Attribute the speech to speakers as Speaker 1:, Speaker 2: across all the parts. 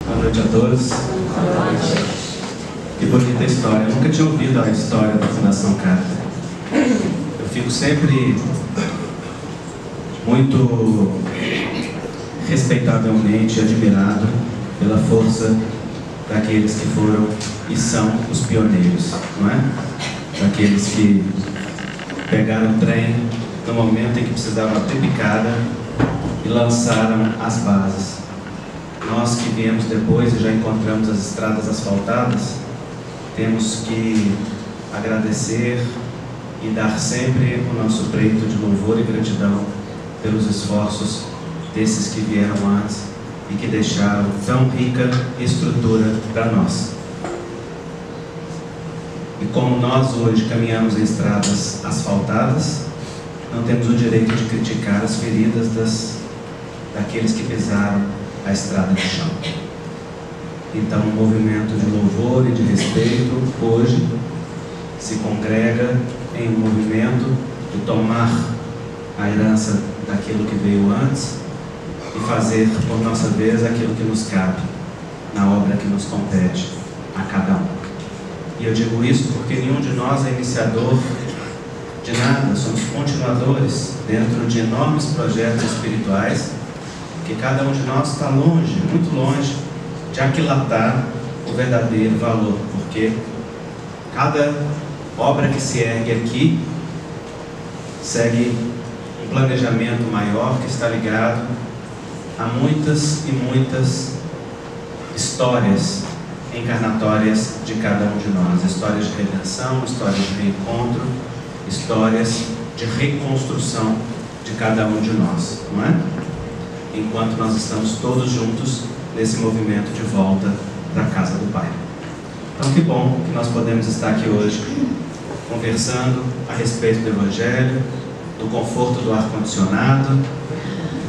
Speaker 1: Boa noite a todos. Que bonita história. Eu nunca tinha ouvido a história da Fundação Carter. Eu fico sempre muito respeitavelmente admirado pela força daqueles que foram e são os pioneiros, não é? Daqueles que pegaram o trem no momento em que precisava ter picada e lançaram as bases. Nós que viemos depois e já encontramos as estradas asfaltadas, temos que agradecer e dar sempre o nosso preito de louvor e gratidão pelos esforços desses que vieram antes e que deixaram tão rica estrutura para nós. E como nós hoje caminhamos em estradas asfaltadas, não temos o direito de criticar as feridas daqueles que pisaram a estrada de chão. Então, um movimento de louvor e de respeito hoje se congrega em um movimento de tomar a herança daquilo que veio antes e fazer por nossa vez aquilo que nos cabe na obra que nos compete a cada um. E eu digo isso porque nenhum de nós é iniciador de nada, somos continuadores dentro de enormes projetos espirituais que cada um de nós está longe, muito longe de aquilatar o verdadeiro valor, porque cada obra que se ergue aqui segue um planejamento maior que está ligado a muitas e muitas histórias encarnatórias de cada um de nós, histórias de redenção, histórias de reencontro, histórias de reconstrução de cada um de nós, não é? Enquanto nós estamos todos juntos nesse movimento de volta para a casa do Pai. Então, que bom que nós podemos estar aqui hoje conversando a respeito do Evangelho, do conforto do ar-condicionado,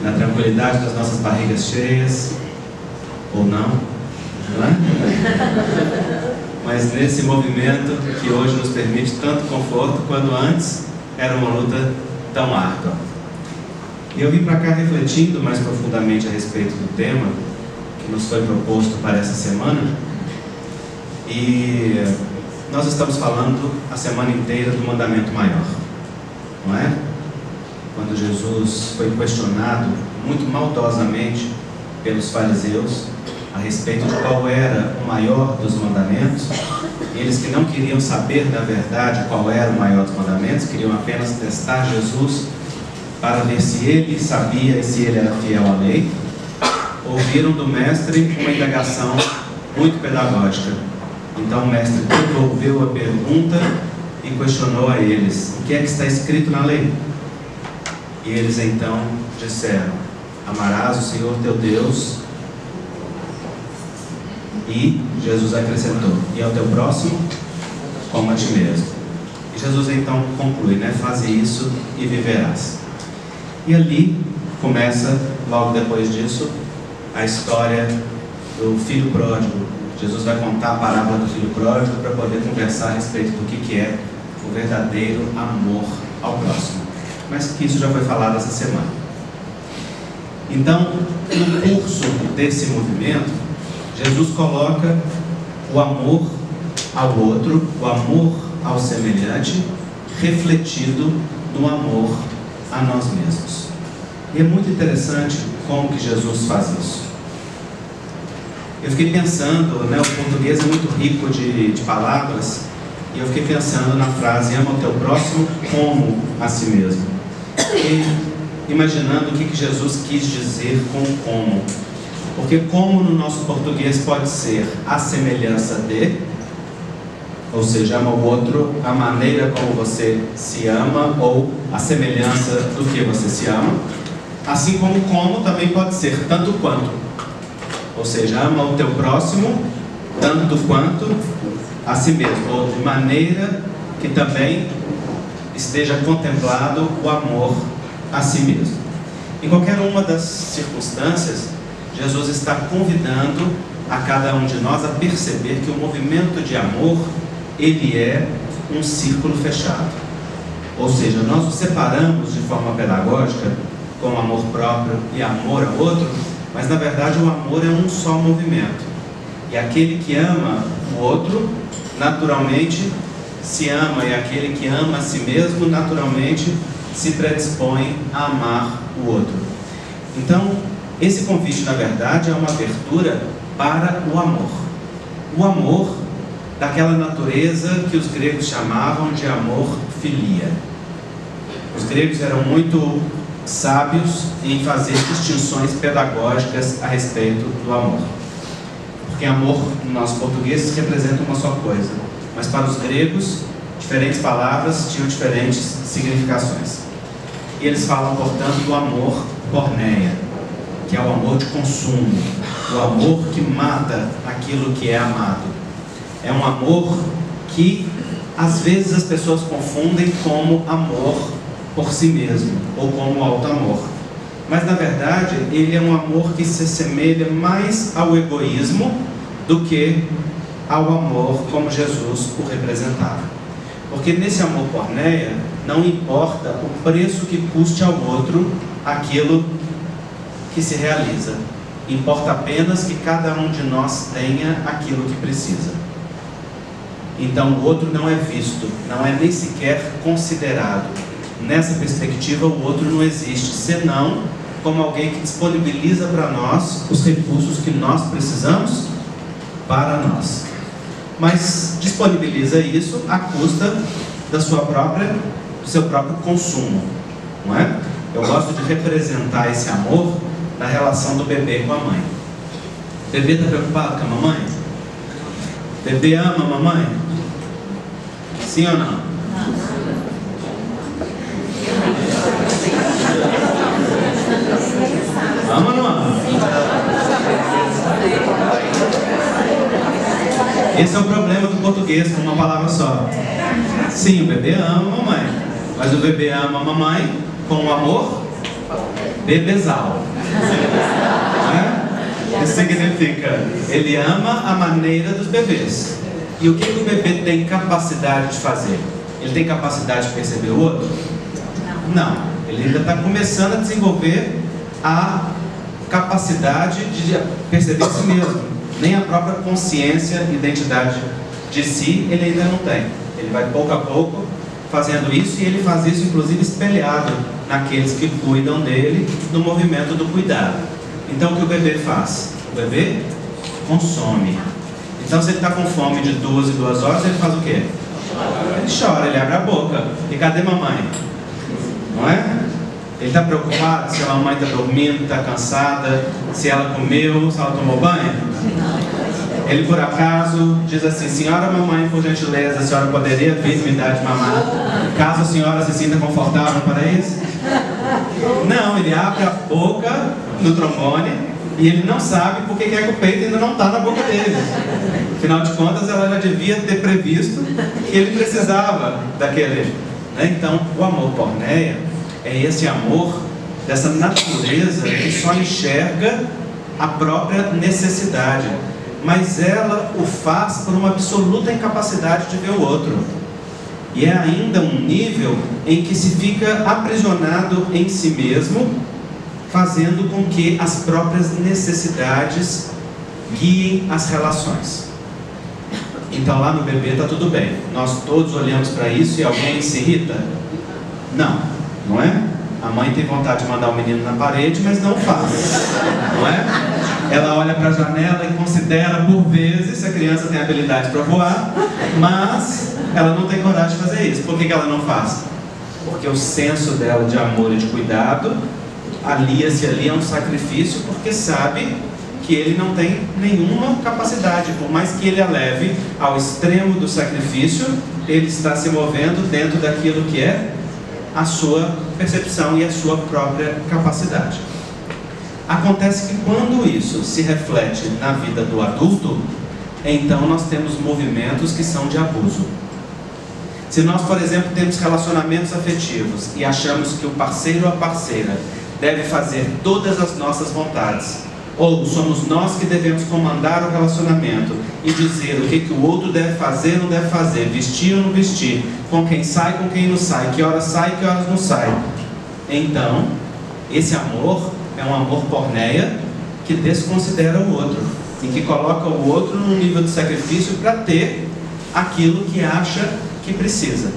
Speaker 1: na tranquilidade das nossas barrigas cheias, ou não, não é? Mas nesse movimento que hoje nos permite tanto conforto, quando antes era uma luta tão árdua. E eu vim para cá refletindo mais profundamente a respeito do tema que nos foi proposto para essa semana. E nós estamos falando a semana inteira do mandamento maior, não é? Quando Jesus foi questionado muito maldosamente pelos fariseus a respeito de qual era o maior dos mandamentos, eles que não queriam saber da verdade qual era o maior dos mandamentos, queriam apenas testar Jesus para ver se ele sabia e se ele era fiel à lei, ouviram do mestre uma indagação muito pedagógica. Então o mestre devolveu a pergunta e questionou a eles: o que é que está escrito na lei? E eles então disseram: amarás o Senhor teu Deus. E Jesus acrescentou: e ao teu próximo como a ti mesmo. E Jesus então conclui, né? Faze isso e viverás. E ali começa, logo depois disso, a história do filho pródigo. Jesus vai contar a parábola do filho pródigo para poder conversar a respeito do que é o verdadeiro amor ao próximo. Mas que isso já foi falado essa semana. Então, no curso desse movimento, Jesus coloca o amor ao outro, o amor ao semelhante, refletido no amor a nós mesmos. E é muito interessante como que Jesus faz isso. Eu fiquei pensando, né, o português é muito rico de palavras, e eu fiquei pensando na frase: ama o teu próximo como a si mesmo. E imaginando o que Jesus quis dizer com como. Porque como no nosso português pode ser a semelhança de, ou seja, ama o outro a maneira como você se ama, ou a semelhança do que você se ama. Assim como também pode ser tanto quanto, ou seja, ama o teu próximo tanto quanto a si mesmo, ou de maneira que também esteja contemplado o amor a si mesmo. Em qualquer uma das circunstâncias, Jesus está convidando a cada um de nós a perceber que o movimento de amor, ele é um círculo fechado. Ou seja, nós o separamos de forma pedagógica como amor próprio e amor ao outro, mas na verdade o amor é um só movimento. E aquele que ama o outro, naturalmente se ama, e aquele que ama a si mesmo, naturalmente se predispõe a amar o outro. Então, esse convite, na verdade, é uma abertura para o amor. O amor daquela natureza que os gregos chamavam de amor filia. Os gregos eram muito sábios em fazer distinções pedagógicas a respeito do amor. Porque amor, no nosso português, representa uma só coisa. Mas para os gregos, diferentes palavras tinham diferentes significações. E eles falam, portanto, do amor porneia, que é o amor de consumo, o amor que mata aquilo que é amado. É um amor que, às vezes, as pessoas confundem como amor por si mesmo, ou como auto-amor. Mas, na verdade, ele é um amor que se assemelha mais ao egoísmo do que ao amor como Jesus o representava. Porque nesse amor porneia, não importa o preço que custe ao outro aquilo que se realiza. Importa apenas que cada um de nós tenha aquilo que precisa. Então o outro não é visto, não é nem sequer considerado. Nessa perspectiva, o outro não existe, senão como alguém que disponibiliza para nós os recursos que nós precisamos para nós. Mas disponibiliza isso à custa do seu próprio consumo, não é? Eu gosto de representar esse amor na relação do bebê com a mãe. O bebê está preocupado com a mamãe? O bebê ama a mamãe? Sim ou não? Ama ou não ama? Esse é o problema do português com uma palavra só. Sim, o bebê ama a mamãe, mas o bebê ama a mamãe com um amor bebezal. Isso significa, ele ama a maneira dos bebês. E o que o bebê tem capacidade de fazer? Ele tem capacidade de perceber o outro? Não. Ele ainda está começando a desenvolver a capacidade de perceber si mesmo. Nem a própria consciência, identidade de si, ele ainda não tem. Ele vai pouco a pouco fazendo isso, e ele faz isso inclusive espelhado naqueles que cuidam dele, no movimento do cuidado. Então o que o bebê faz? O bebê consome. Então se ele está com fome de 2 em 2 horas, ele faz o quê? Ele chora, ele abre a boca. E cadê mamãe? Não é? Ele está preocupado se a mamãe está dormindo, está cansada, se ela comeu, se ela tomou banho? Ele por acaso diz assim: senhora mamãe, por gentileza, a senhora poderia vir me dar de mamar, caso a senhora se sinta confortável para isso? Não, ele abre a boca no trombone e ele não sabe porque é que o peito ainda não está na boca dele. Afinal de contas, ela já devia ter previsto que ele precisava daquele, né? Então, o amor porneia é esse amor dessa natureza que só enxerga a própria necessidade, mas ela o faz por uma absoluta incapacidade de ver o outro. E é ainda um nível em que se fica aprisionado em si mesmo, fazendo com que as próprias necessidades guiem as relações. Então lá no bebê está tudo bem. Nós todos olhamos para isso e alguém se irrita? Não, não é? A mãe tem vontade de mandar o menino na parede, mas não faz, não é? Ela olha para a janela e considera por vezes se a criança tem habilidade para voar, mas ela não tem coragem de fazer isso. Por que ela não faz? Porque o senso dela de amor e de cuidado alia-se ali a um sacrifício, porque sabe que ele não tem nenhuma capacidade. Por mais que ele a leve ao extremo do sacrifício, ele está se movendo dentro daquilo que é a sua percepção e a sua própria capacidade. Acontece que quando isso se reflete na vida do adulto, então nós temos movimentos que são de abuso. Se nós, por exemplo, temos relacionamentos afetivos e achamos que o parceiro ou a parceira deve fazer todas as nossas vontades, ou somos nós que devemos comandar o relacionamento e dizer o que o outro deve fazer ou não deve fazer, vestir ou não vestir, com quem sai, com quem não sai, que horas sai, que horas não sai, então esse amor é um amor porneia que desconsidera o outro e que coloca o outro num nível de sacrifício para ter aquilo que acha que precisa.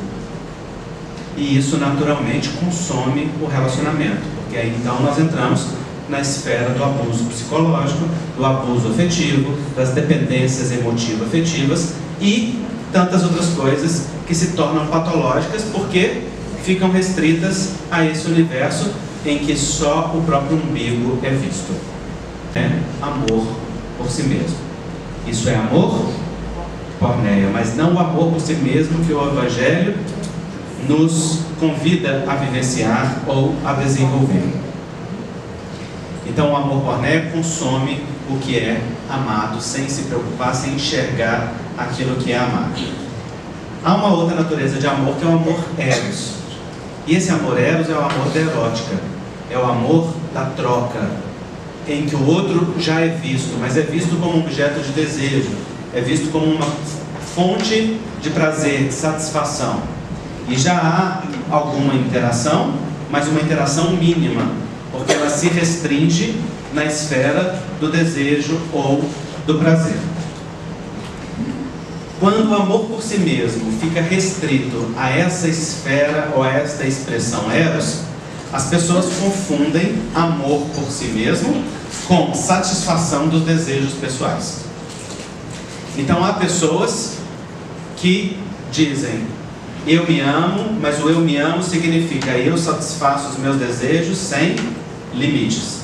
Speaker 1: E isso naturalmente consome o relacionamento, porque aí então nós entramos na esfera do abuso psicológico, do abuso afetivo, das dependências emotivo-afetivas e tantas outras coisas que se tornam patológicas porque ficam restritas a esse universo em que só o próprio umbigo é visto. É amor por si mesmo. Isso é amor, porneia, mas não o amor por si mesmo que o Evangelho nos convida a vivenciar ou a desenvolver. Então o amor porneia consome o que é amado, sem se preocupar, sem enxergar aquilo que é amado. Há uma outra natureza de amor que é o amor eros. E esse amor eros é o amor da erótica, é o amor da troca, em que o outro já é visto, mas é visto como um objeto de desejo, é visto como uma fonte de prazer, de satisfação. E já há alguma interação, mas uma interação mínima, porque ela se restringe na esfera do desejo ou do prazer. Quando o amor por si mesmo fica restrito a essa esfera ou a esta expressão eros, as pessoas confundem amor por si mesmo com satisfação dos desejos pessoais. Então há pessoas que dizem: eu me amo, mas o eu me amo significa eu satisfaço os meus desejos sem limites.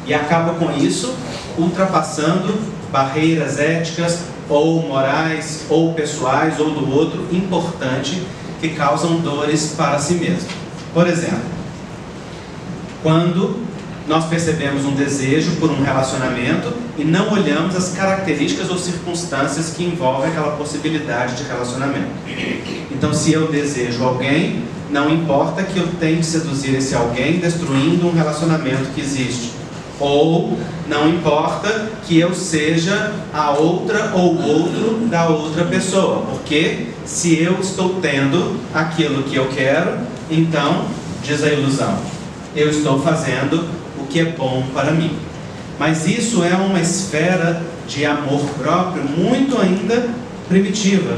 Speaker 1: E acaba com isso ultrapassando barreiras éticas ou morais ou pessoais ou do outro importante que causam dores para si mesmo. Por exemplo, quando nós percebemos um desejo por um relacionamento e não olhamos as características ou circunstâncias que envolvem aquela possibilidade de relacionamento. Então, se eu desejo alguém, não importa que eu tente seduzir esse alguém destruindo um relacionamento que existe. Ou não importa que eu seja a outra ou o outro da outra pessoa. Porque se eu estou tendo aquilo que eu quero, então, diz a ilusão, eu estou fazendo o que é bom para mim. Mas isso é uma esfera de amor próprio muito ainda primitiva,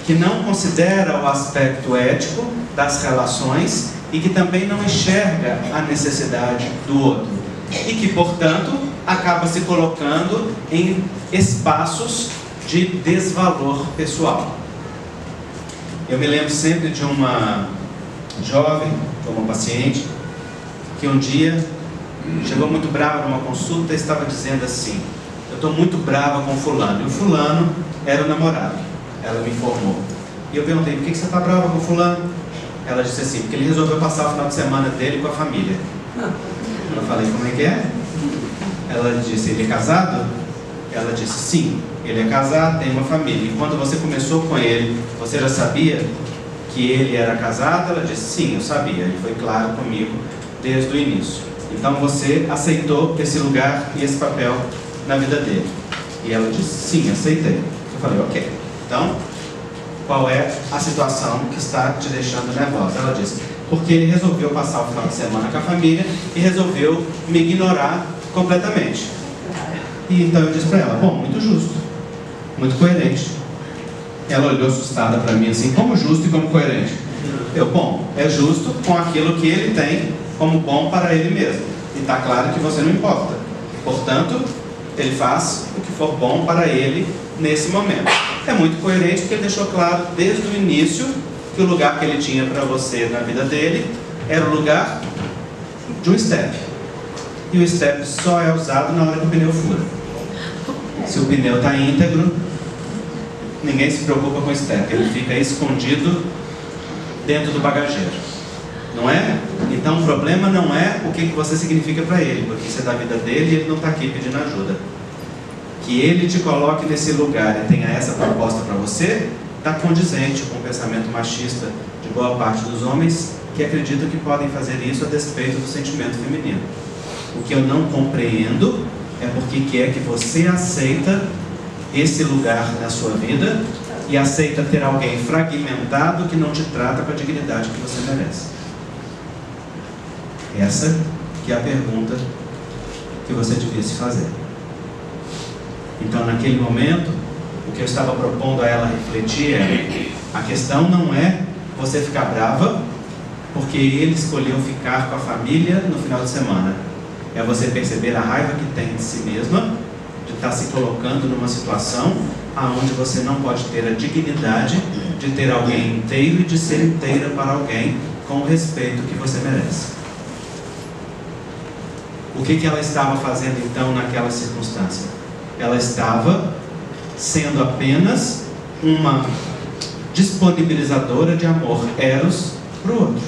Speaker 1: que não considera o aspecto ético das relações e que também não enxerga a necessidade do outro. E que, portanto, acaba se colocando em espaços de desvalor pessoal. Eu me lembro sempre de uma jovem, uma paciente, que um dia chegou muito brava numa consulta e estava dizendo assim: eu estou muito brava com fulano. E o fulano era o namorado. Ela me informou. E eu perguntei: por que você está brava com fulano? Ela disse assim: porque ele resolveu passar o final de semana dele com a família. Eu falei: como é que é? Ela disse: ele é casado? Ela disse: sim, ele é casado, tem uma família. E quando você começou com ele, você já sabia que ele era casado? Ela disse: sim, eu sabia, ele foi claro comigo desde o início. Então você aceitou esse lugar e esse papel na vida dele? E ela disse: sim, aceitei. Eu falei: ok, então qual é a situação que está te deixando nervosa? Ela disse: porque ele resolveu passar o final de semana com a família e resolveu me ignorar completamente. E então eu disse para ela: bom, muito justo, muito coerente. Ela olhou assustada para mim assim: como justo e como coerente? Eu: bom, é justo com aquilo que ele tem como bom para ele mesmo. E está claro que você não importa. Portanto, ele faz o que for bom para ele nesse momento. É muito coerente porque ele deixou claro desde o início que o lugar que ele tinha para você na vida dele era o lugar de um step. E o step só é usado na hora que o pneu fura. Se o pneu está íntegro, ninguém se preocupa com o step. Ele fica escondido dentro do bagageiro. Não é? Então o problema não é o que você significa para ele, porque você é da vida dele e ele não está aqui pedindo ajuda. Que ele te coloque nesse lugar e tenha essa proposta para você, está condizente com o pensamento machista de boa parte dos homens que acreditam que podem fazer isso a despeito do sentimento feminino. O que eu não compreendo é porque quer que você aceita esse lugar na sua vida e aceita ter alguém fragmentado que não te trata com a dignidade que você merece. Essa que é a pergunta que você devia se fazer. Então, naquele momento, o que eu estava propondo a ela refletir é: a questão não é você ficar brava porque ele escolheu ficar com a família no final de semana. É você perceber a raiva que tem de si mesma, de estar se colocando numa situação aonde você não pode ter a dignidade de ter alguém inteiro e de ser inteira para alguém com o respeito que você merece. O que ela estava fazendo então naquela circunstância? Ela estava sendo apenas uma disponibilizadora de amor eros para o outro.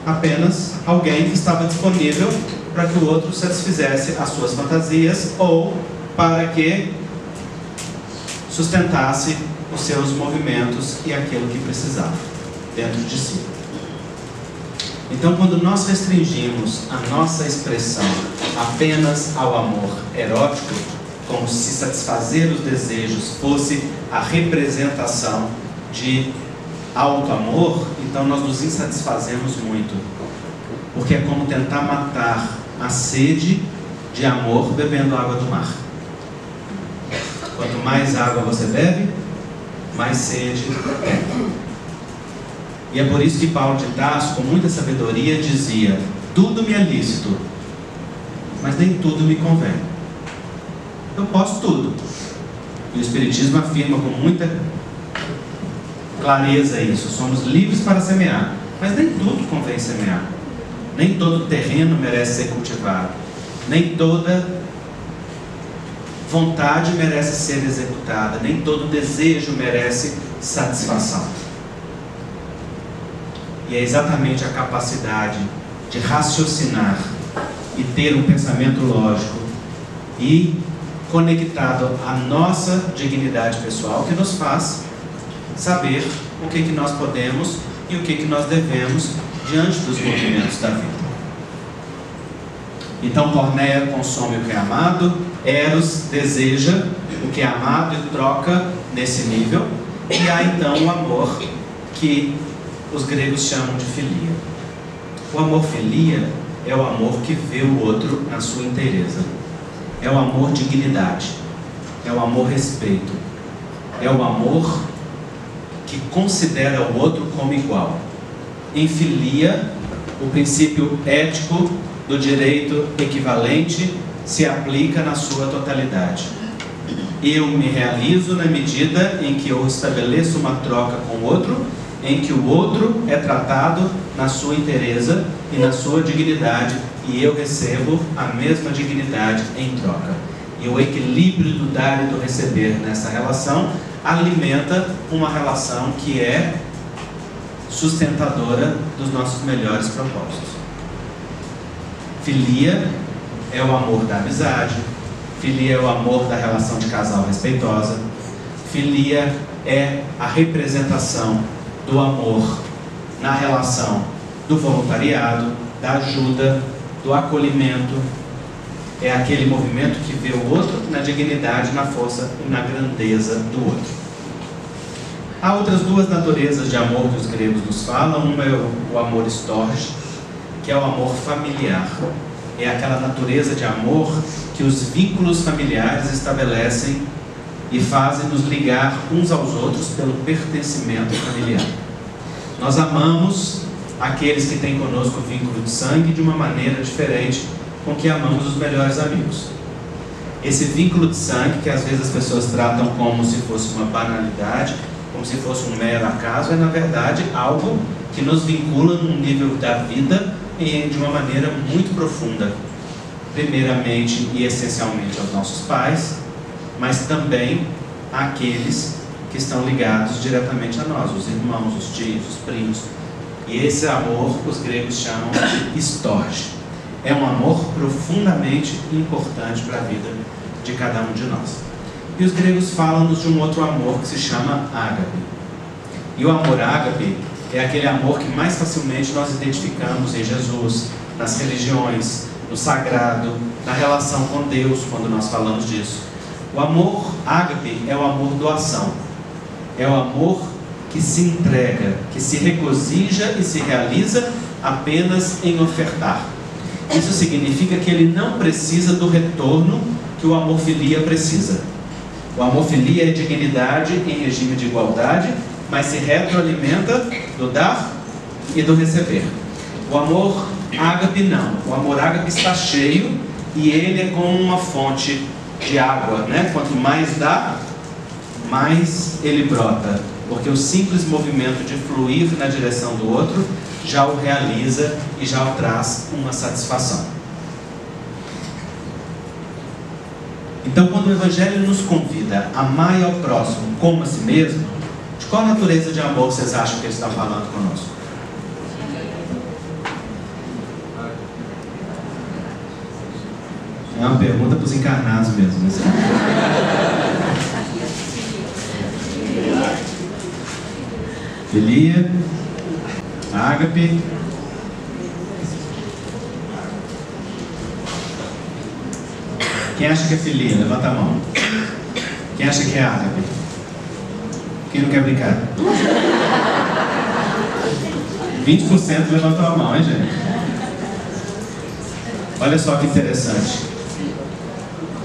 Speaker 1: Apenas alguém que estava disponível para que o outro satisfizesse as suas fantasias ou para que sustentasse os seus movimentos e aquilo que precisava dentro de si. Então, quando nós restringimos a nossa expressão apenas ao amor erótico, como se satisfazer os desejos fosse a representação de auto-amor, então nós nos insatisfazemos muito, porque é como tentar matar a sede de amor bebendo água do mar. Quanto mais água você bebe, mais sede tem. E é por isso que Paulo de Tarso, com muita sabedoria, dizia: tudo me é lícito, mas nem tudo me convém. Eu posso tudo. E o Espiritismo afirma com muita clareza isso: somos livres para semear, mas nem tudo convém semear. Nem todo terreno merece ser cultivado. Nem toda vontade merece ser executada. Nem todo desejo merece satisfação. E é exatamente a capacidade de raciocinar e ter um pensamento lógico e conectado à nossa dignidade pessoal que nos faz saber o que nós podemos e o que nós devemos diante dos movimentos da vida. Então, porneia consome o que é amado, eros deseja o que é amado e troca nesse nível, e há então o amor que os gregos chamam de filia. O amor filia é o amor que vê o outro na sua inteireza. É o amor dignidade. É o amor respeito. É o amor que considera o outro como igual. Em filia, o princípio ético do direito equivalente se aplica na sua totalidade. Eu me realizo na medida em que eu estabeleço uma troca com o outro, em que o outro é tratado na sua inteireza e na sua dignidade, e eu recebo a mesma dignidade em troca. E o equilíbrio do dar e do receber nessa relação alimenta uma relação que é sustentadora dos nossos melhores propósitos. Filia é o amor da amizade, filia é o amor da relação de casal respeitosa, filia é a representação do amor na relação do voluntariado, da ajuda, do acolhimento. É aquele movimento que vê o outro na dignidade, na força e na grandeza do outro. Há outras duas naturezas de amor que os gregos nos falam. Uma é o amor storge, que é o amor familiar. É aquela natureza de amor que os vínculos familiares estabelecem e fazem nos ligar uns aos outros pelo pertencimento familiar. Nós amamos aqueles que têm conosco vínculo de sangue de uma maneira diferente com que amamos os melhores amigos. Esse vínculo de sangue, que às vezes as pessoas tratam como se fosse uma banalidade, como se fosse um mero acaso, é na verdade algo que nos vincula num nível da vida e de uma maneira muito profunda. Primeiramente e essencialmente aos nossos pais, mas também àqueles que estão ligados diretamente a nós, os irmãos, os tios, os primos. E esse amor os gregos chamam de storge. É um amor profundamente importante para a vida de cada um de nós. E os gregos falam-nos de um outro amor que se chama ágape. E o amor ágape é aquele amor que mais facilmente nós identificamos em Jesus, nas religiões, no sagrado, na relação com Deus, quando nós falamos disso. O amor ágape é o amor doação. É o amor que se entrega, que se regozija e se realiza apenas em ofertar. Isso significa que ele não precisa do retorno que o amor filia precisa. O amor filia é dignidade em regime de igualdade, mas se retroalimenta do dar e do receber. O amor ágape não. O amor ágape está cheio e ele é como uma fonte de água, né? Quanto mais dá, mais ele brota, porque o simples movimento de fluir na direção do outro já o realiza e já o traz uma satisfação. Então, quando o Evangelho nos convida a amar ao próximo como a si mesmo, de qual natureza de amor vocês acham que ele está falando conosco? É uma pergunta para os encarnados mesmo, né? Filia, ágape. Quem acha que é filia? Levanta a mão. Quem acha que é ágape? Quem não quer brincar? 20% levantou a mão, hein, gente? Olha só que interessante.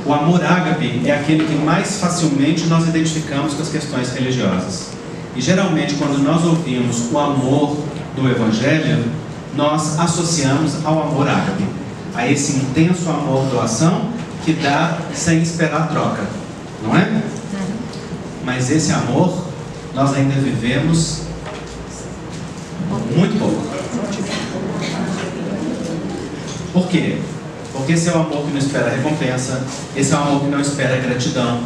Speaker 1: O amor ágape é aquele que mais facilmente nós identificamos com as questões religiosas. E geralmente, quando nós ouvimos o amor do Evangelho, nós associamos ao amor ágape, a esse intenso amor doação que dá sem esperar troca, não é? Mas esse amor nós ainda vivemos muito pouco. Por quê? Porque esse é o amor que não espera recompensa, esse é o amor que não espera gratidão,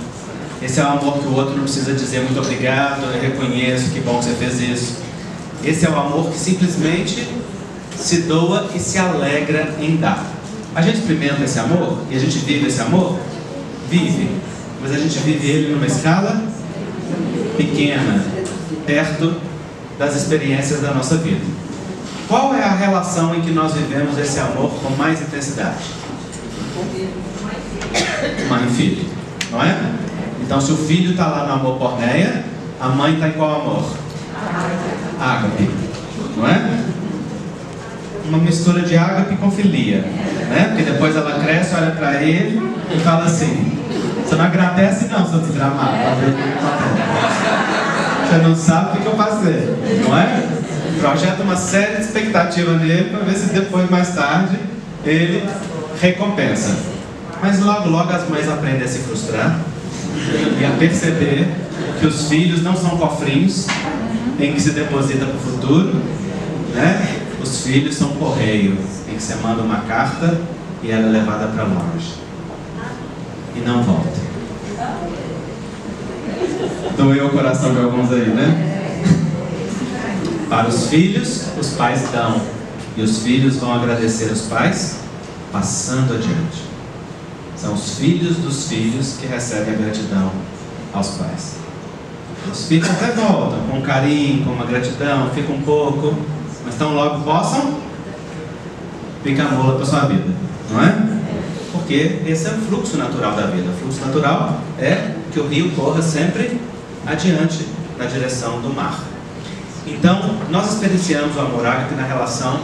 Speaker 1: esse é o amor que o outro não precisa dizer muito obrigado, eu reconheço, que bom que você fez isso. Esse é o amor que simplesmente se doa e se alegra em dar. A gente experimenta esse amor e a gente vive esse amor? Vive. Mas a gente vive ele numa escala pequena, perto das experiências da nossa vida. Qual é a relação em que nós vivemos esse amor com mais intensidade? Mãe e filho, não é? Então, se o filho está lá no amor porneia, a mãe está em qual amor? Ágape, não é? Uma mistura de ágape com filia, né? Porque depois ela cresce, olha para ele e fala assim: você não agradece não, seu desgramado. Você não sabe o que eu passei, não é? Projeta uma série de expectativas nele para ver se depois, mais tarde, ele recompensa. Mas logo, logo as mães aprendem a se frustrar e a perceber que os filhos não são cofrinhos em que se deposita para o futuro, né? Os filhos são correio em que você manda uma carta e ela é levada para longe e não volta. Doeu o coração de alguns aí, né? Para os filhos, os pais dão, e os filhos vão agradecer os pais passando adiante. São os filhos dos filhos que recebem a gratidão aos pais. Os filhos até voltam com carinho, com uma gratidão, ficam um pouco, mas tão logo possam, fica a mula para sua vida, não é? Porque esse é o fluxo natural da vida. O fluxo natural é que o rio corra sempre adiante na direção do mar. Então, nós experienciamos o amor ágape na relação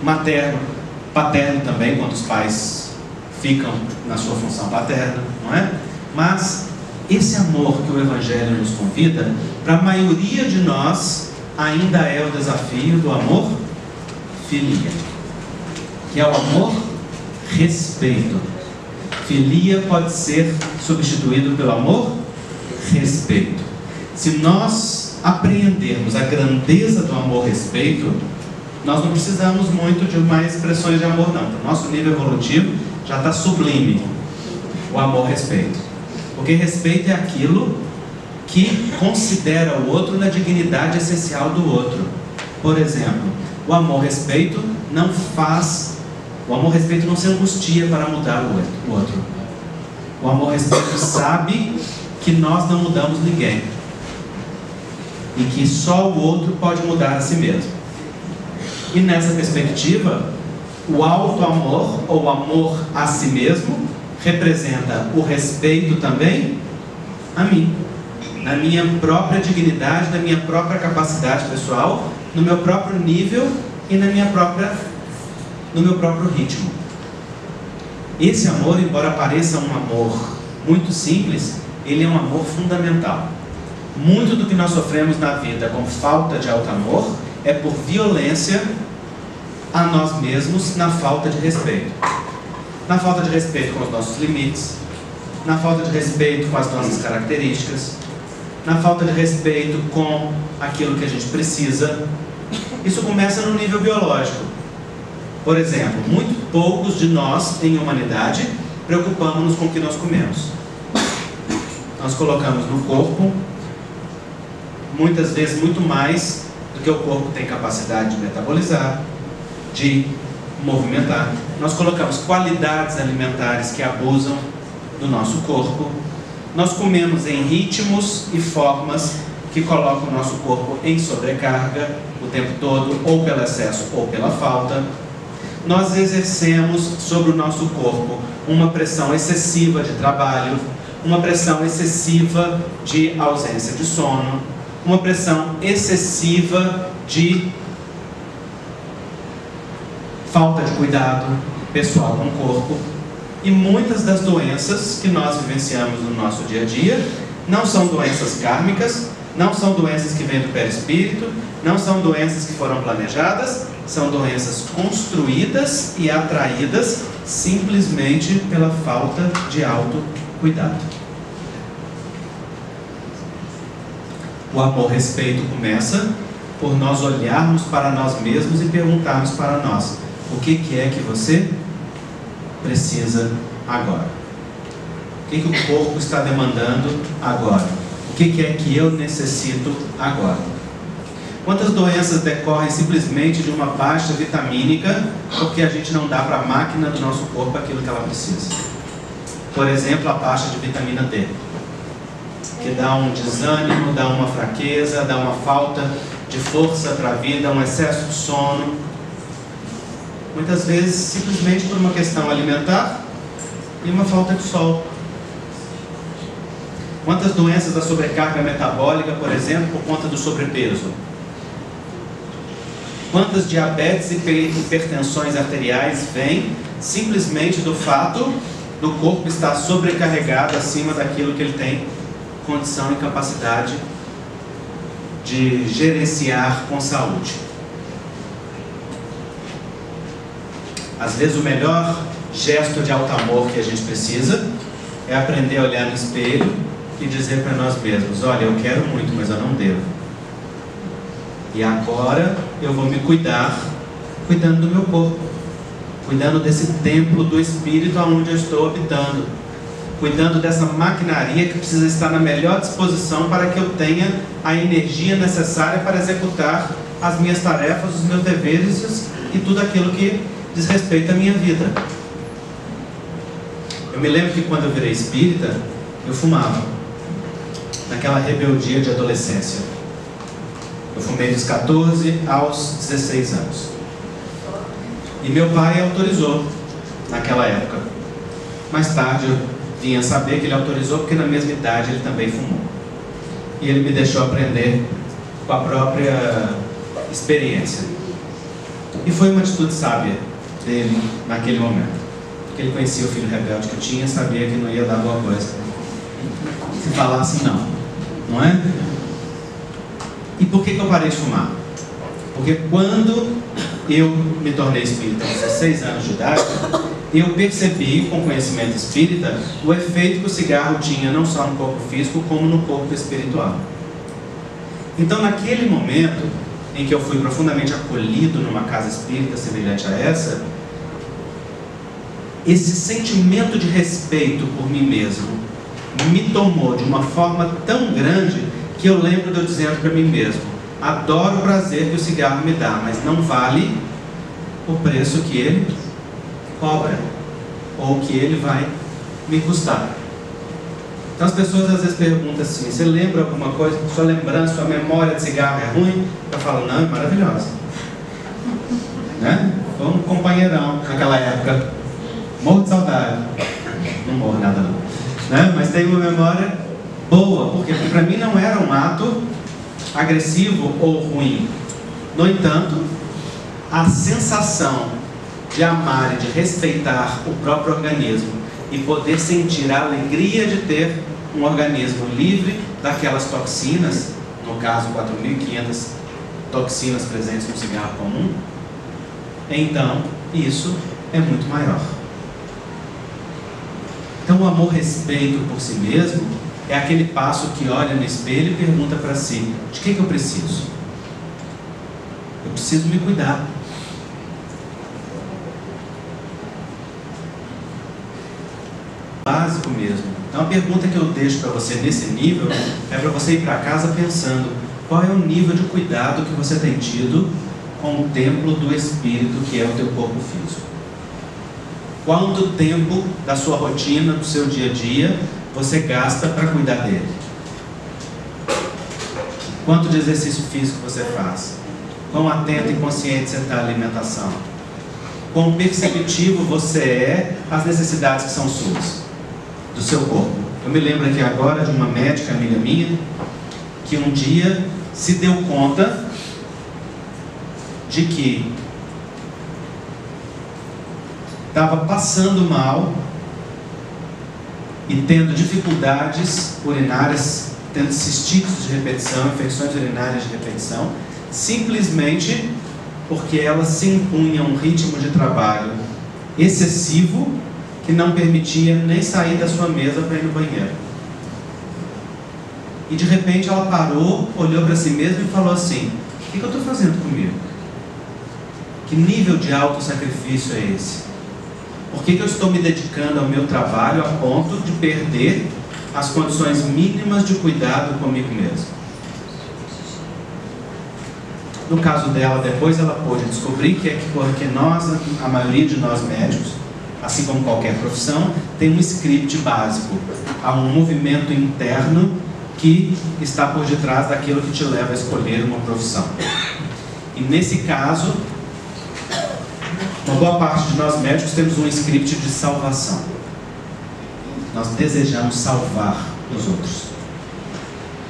Speaker 1: materno, paterno também, quando os pais ficam na sua função paterna, não é? Mas esse amor que o Evangelho nos convida, para a maioria de nós, ainda é o desafio do amor filia, que é o amor respeito. Filia pode ser substituído pelo amor respeito. Se nós apreendermos a grandeza do amor-respeito, nós não precisamos muito de mais expressões de amor, não. O nosso nível evolutivo já está sublime, o amor-respeito. Porque respeito é aquilo que considera o outro na dignidade essencial do outro. Por exemplo, o amor-respeito não faz... O amor-respeito não se angustia para mudar o outro. O amor-respeito sabe que nós não mudamos ninguém. E que só o outro pode mudar a si mesmo. E nessa perspectiva, o auto-amor, ou amor a si mesmo, representa o respeito também a mim, na minha própria dignidade, na minha própria capacidade pessoal, no meu próprio nível e na minha própria no meu próprio ritmo. Esse amor, embora pareça um amor muito simples, ele é um amor fundamental. Muito do que nós sofremos na vida com falta de alto amor é por violência a nós mesmos na falta de respeito. Na falta de respeito com os nossos limites, na falta de respeito com as nossas características, na falta de respeito com aquilo que a gente precisa. Isso começa no nível biológico. Por exemplo, muito poucos de nós, em humanidade, preocupamos-nos com o que nós comemos. Nós colocamos no corpo, muitas vezes, muito mais do que o corpo tem capacidade de metabolizar, de movimentar. Nós colocamos qualidades alimentares que abusam do nosso corpo. Nós comemos em ritmos e formas que colocam o nosso corpo em sobrecarga o tempo todo, ou pelo excesso ou pela falta. Nós exercemos sobre o nosso corpo uma pressão excessiva de trabalho, uma pressão excessiva de ausência de sono, uma pressão excessiva de falta de cuidado pessoal com o corpo. E muitas das doenças que nós vivenciamos no nosso dia a dia não são doenças kármicas, não são doenças que vêm do perispírito, não são doenças que foram planejadas, são doenças construídas e atraídas simplesmente pela falta de autocuidado. O amor-respeito começa por nós olharmos para nós mesmos e perguntarmos para nós: o que é que você precisa agora? O que o corpo está demandando agora? O que é que eu necessito agora? Quantas doenças decorrem simplesmente de uma baixa vitamínica porque a gente não dá para a máquina do nosso corpo aquilo que ela precisa? Por exemplo, a baixa de vitamina D, que dá um desânimo, dá uma fraqueza, dá uma falta de força para a vida, um excesso de sono. Muitas vezes simplesmente por uma questão alimentar e uma falta de sol. Quantas doenças da sobrecarga metabólica, por exemplo, por conta do sobrepeso? Quantas diabetes e hipertensões arteriais vêm simplesmente do fato do corpo estar sobrecarregado acima daquilo que ele tem condição e capacidade de gerenciar com saúde? Às vezes o melhor gesto de alto amor que a gente precisa é aprender a olhar no espelho e dizer para nós mesmos: olha, eu quero muito, mas eu não devo. E agora eu vou me cuidar, cuidando do meu corpo, cuidando desse templo do espírito aonde eu estou habitando, cuidando dessa maquinaria que precisa estar na melhor disposição para que eu tenha a energia necessária para executar as minhas tarefas, os meus deveres e tudo aquilo que diz respeito à minha vida. Eu me lembro que quando eu virei espírita, eu fumava, naquela rebeldia de adolescência. Eu fumei dos 14 aos 16 anos. E meu pai autorizou naquela época. Mais tarde eu vinha saber que ele autorizou porque na mesma idade ele também fumou. E ele me deixou aprender com a própria experiência. E foi uma atitude sábia dele naquele momento. Porque ele conhecia o filho rebelde que eu tinha, sabia que não ia dar boa coisa se falasse não. Não é? E por que eu parei de fumar? Porque quando eu me tornei espírita aos 16 anos de idade, eu percebi, com conhecimento espírita, o efeito que o cigarro tinha não só no corpo físico, como no corpo espiritual. Então, naquele momento em que eu fui profundamente acolhido numa casa espírita semelhante a essa, esse sentimento de respeito por mim mesmo me tomou de uma forma tão grande que eu lembro de eu dizendo para mim mesmo: adoro o prazer que o cigarro me dá, mas não vale o preço que ele cobra, ou que ele vai me custar. Então as pessoas às vezes perguntam assim: você lembra alguma coisa? Sua lembrança, sua memória de cigarro é ruim? Eu falo: não, é maravilhosa. Né? Foi um companheirão naquela época. Morro de saudade. Não morro nada não. Né? Mas tenho uma memória boa, porque para mim não era um ato agressivo ou ruim. No entanto, a sensação de amar e de respeitar o próprio organismo e poder sentir a alegria de ter um organismo livre daquelas toxinas, no caso 4.500 toxinas presentes no cigarro comum, então isso é muito maior. Então o amor-respeito por si mesmo é aquele passo que olha no espelho e pergunta para si: de que eu preciso? Eu preciso me cuidar. Básico mesmo. Então a pergunta que eu deixo para você nesse nível é para você ir para casa pensando: qual é o nível de cuidado que você tem tido com o templo do Espírito, que é o teu corpo físico? Quanto tempo da sua rotina, do seu dia a dia, você gasta para cuidar dele? Quanto de exercício físico você faz? Quão atento e consciente você está à alimentação? Quão perceptivo você é às necessidades que são suas, do seu corpo? Eu me lembro aqui agora de uma médica amiga minha, que um dia se deu conta de que estava passando mal e tendo dificuldades urinárias, tendo cistites de repetição, infecções urinárias de repetição, simplesmente porque ela se impunha um ritmo de trabalho excessivo que não permitia nem sair da sua mesa para ir no banheiro. E de repente ela parou, olhou para si mesma e falou assim: o que eu estou fazendo comigo? Que nível de autossacrifício é esse? Por que eu estou me dedicando ao meu trabalho a ponto de perder as condições mínimas de cuidado comigo mesmo? No caso dela, depois ela pôde descobrir que é porque nós, a maioria de nós médicos, assim como qualquer profissão, tem um script básico. Há um movimento interno que está por detrás daquilo que te leva a escolher uma profissão. E nesse caso, uma boa parte de nós médicos temos um script de salvação. Nós desejamos salvar os outros.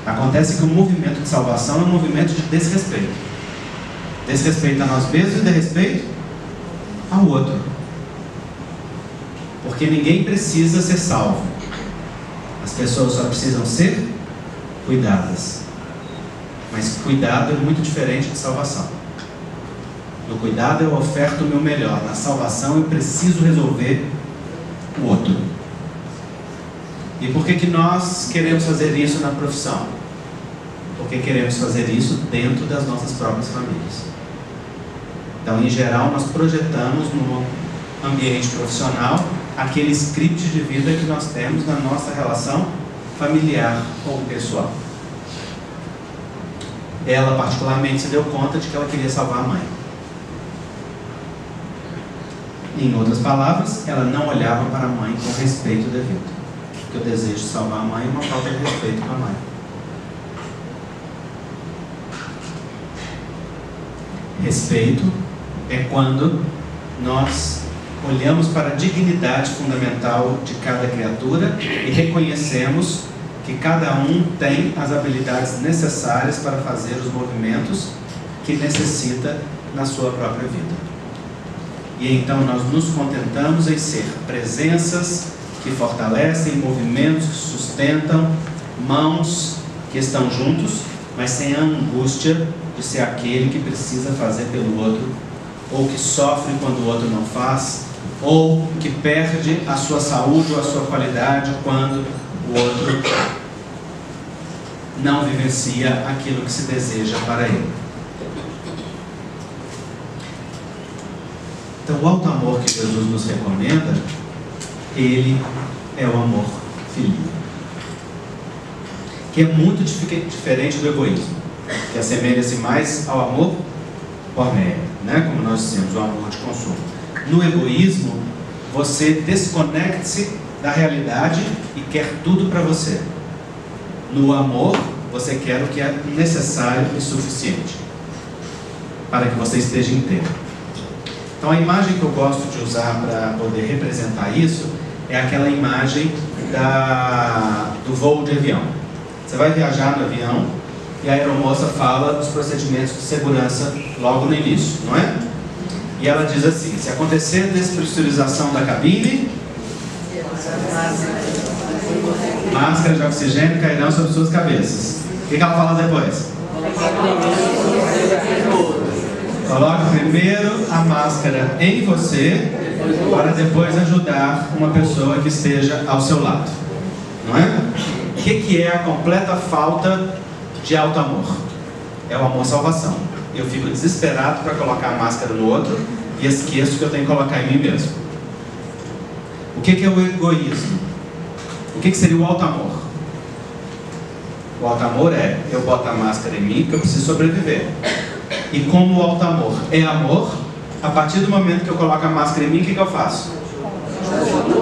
Speaker 1: Acontece que o movimento de salvação é um movimento de desrespeito. Desrespeito a nós mesmos e desrespeito ao outro. Porque ninguém precisa ser salvo. As pessoas só precisam ser cuidadas. Mas cuidado é muito diferente de salvação. No cuidado eu oferto o meu melhor. Na salvação eu preciso resolver o outro. E por que nós queremos fazer isso na profissão? Porque queremos fazer isso dentro das nossas próprias famílias. Então, em geral, nós projetamos no ambiente profissional aquele script de vida que nós temos na nossa relação familiar ou pessoal. Ela, particularmente, se deu conta de que ela queria salvar a mãe. Em outras palavras, ela não olhava para a mãe com respeito devido. Porque o desejo de salvar a mãe é uma falta de respeito com a mãe. Respeito é quando nós olhamos para a dignidade fundamental de cada criatura e reconhecemos que cada um tem as habilidades necessárias para fazer os movimentos que necessita na sua própria vida. E então nós nos contentamos em ser presenças que fortalecem, movimentos que sustentam, mãos que estão juntos, mas sem a angústia de ser aquele que precisa fazer pelo outro, ou que sofre quando o outro não faz, ou que perde a sua saúde ou a sua qualidade quando o outro não vivencia aquilo que se deseja para ele. Então, o alto amor que Jesus nos recomenda, ele é o amor filho, que é muito diferente do egoísmo, que assemelha-se mais ao amor pornéia, né? Como nós dizemos, o amor de consumo. No egoísmo, você desconecta-se da realidade e quer tudo para você. No amor, você quer o que é necessário e suficiente para que você esteja inteiro. Então, a imagem que eu gosto de usar para poder representar isso é aquela imagem do voo de avião. Você vai viajar no avião e a aeromoça fala dos procedimentos de segurança logo no início, não é? E ela diz assim: se acontecer despressurização da cabine, máscaras de oxigênio cairão sobre suas cabeças. O que ela fala depois? Coloque primeiro a máscara em você, para depois ajudar uma pessoa que esteja ao seu lado. Não é? O que é a completa falta de alto amor? É o amor-salvação. Eu fico desesperado para colocar a máscara no outro e esqueço que eu tenho que colocar em mim mesmo. O que é o egoísmo? O que seria o alto amor? O alto amor é: eu boto a máscara em mim porque eu preciso sobreviver. E como o alto amor é amor, a partir do momento que eu coloco a máscara em mim, o que eu faço?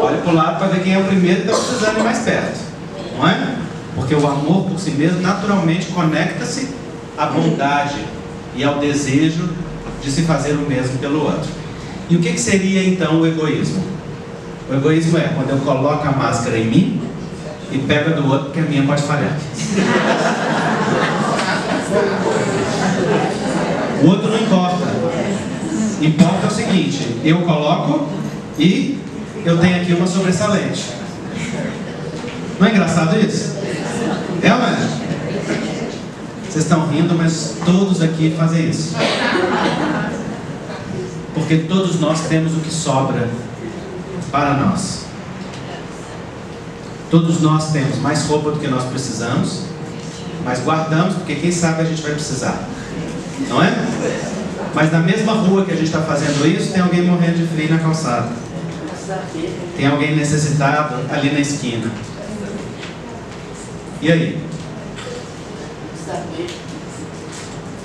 Speaker 1: Olho para o lado para ver quem é o primeiro que está precisando ir mais perto. Não é? Porque o amor por si mesmo naturalmente conecta-se à bondade e ao desejo de se fazer o mesmo pelo outro. E o que seria então o egoísmo? O egoísmo é quando eu coloco a máscara em mim e pego a do outro porque a minha pode falhar. O outro não importa. Importa o seguinte: eu coloco e eu tenho aqui uma sobressalente. Não é engraçado isso? É ou não é? Vocês estão rindo, mas todos aqui fazem isso. Porque todos nós temos o que sobra para nós. Todos nós temos mais roupa do que nós precisamos, mas guardamos porque quem sabe a gente vai precisar. Não é? Mas na mesma rua que a gente está fazendo isso, tem alguém morrendo de frio na calçada. Tem alguém necessitado ali na esquina. E aí?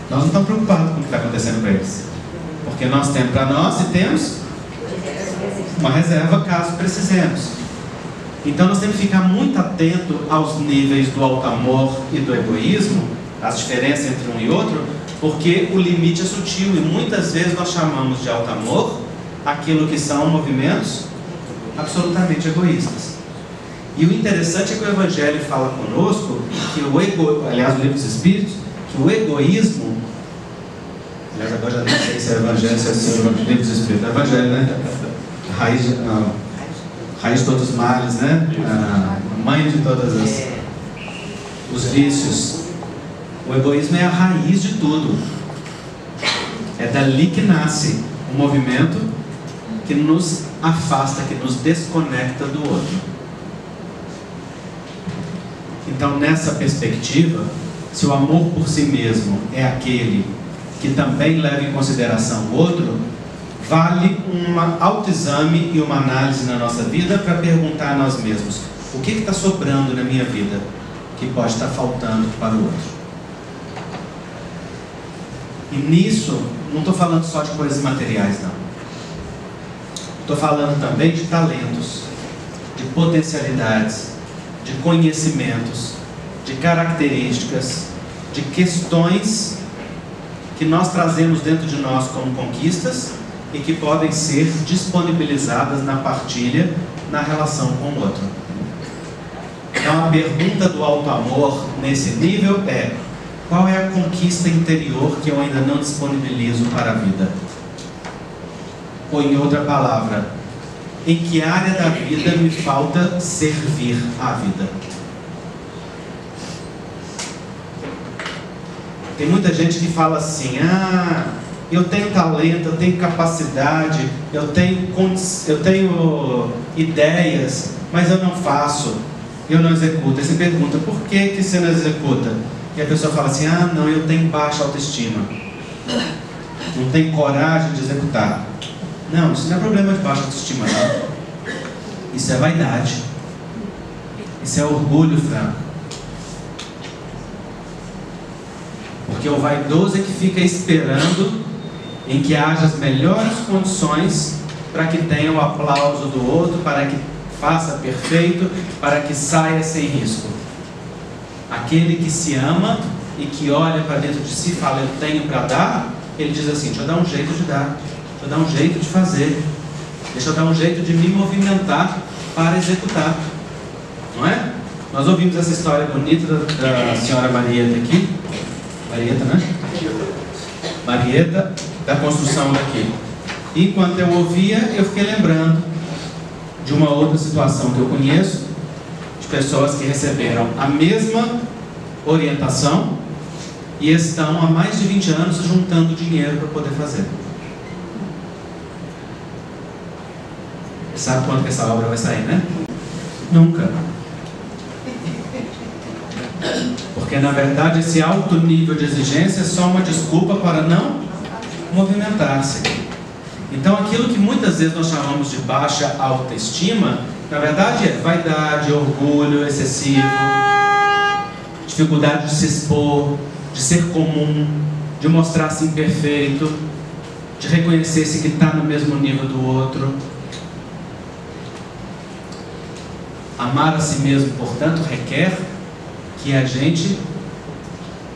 Speaker 1: Nós não estamos preocupados com o que está acontecendo para eles. Porque nós temos para nós e temos uma reserva caso precisemos. Então nós temos que ficar muito atento aos níveis do alto amor e do egoísmo, as diferenças entre um e outro, porque o limite é sutil e muitas vezes nós chamamos de alto amor aquilo que são movimentos absolutamente egoístas. E o interessante é que o Evangelho fala conosco que aliás, o Livro dos Espíritos, que o egoísmo, aliás, agora já nem sei se é o Evangelho, se é o Livro dos Espíritos, é o Evangelho, né? Raiz de todos os males, né? A mãe de todos os vícios. O egoísmo é a raiz de tudo. É dali que nasce um movimento que nos afasta, que nos desconecta do outro. Então, nessa perspectiva, se o amor por si mesmo é aquele que também leva em consideração o outro, vale um autoexame e uma análise na nossa vida para perguntar a nós mesmos: o que está sobrando na minha vida que pode estar faltando para o outro? E nisso, não estou falando só de coisas materiais, não. Estou falando também de talentos, de potencialidades, de conhecimentos, de características, de questões que nós trazemos dentro de nós como conquistas e que podem ser disponibilizadas na partilha, na relação com o outro. Então a pergunta do alto amor nesse nível é: qual é a conquista interior que eu ainda não disponibilizo para a vida? Ou em outra palavra, em que área da vida me falta servir à vida? Tem muita gente que fala assim: eu tenho talento, eu tenho capacidade, eu tenho ideias, mas eu não faço, eu não executo. Aí você pergunta: por que você não executa? E a pessoa fala assim: não, eu tenho baixa autoestima, não tenho coragem de executar. Não, isso não é problema de baixa autoestima, não. Isso é vaidade. Isso é orgulho franco. Porque o vaidoso é que fica esperando em que haja as melhores condições para que tenha o aplauso do outro, para que faça perfeito, para que saia sem risco. Aquele que se ama e que olha para dentro de si e fala: eu tenho para dar, ele diz assim: deixa eu dar um jeito de dar, deixa eu dar um jeito de fazer, deixa eu dar um jeito de me movimentar para executar. Não é? Nós ouvimos essa história bonita da senhora Marieta aqui. Marieta, né? Marieta, da construção daqui. E enquanto eu ouvia, eu fiquei lembrando de uma outra situação que eu conheço, de pessoas que receberam a mesma orientação e estão há mais de 20 anos juntando dinheiro para poder fazer. Sabe quando que essa obra vai sair, né? Nunca. Porque na verdade esse alto nível de exigência é só uma desculpa para não movimentar-se. Então aquilo que muitas vezes nós chamamos de baixa autoestima, na verdade é vaidade, orgulho excessivo, dificuldade de se expor, de ser comum, de mostrar-se imperfeito, de reconhecer-se que está no mesmo nível do outro. Amar a si mesmo, portanto, requer que a gente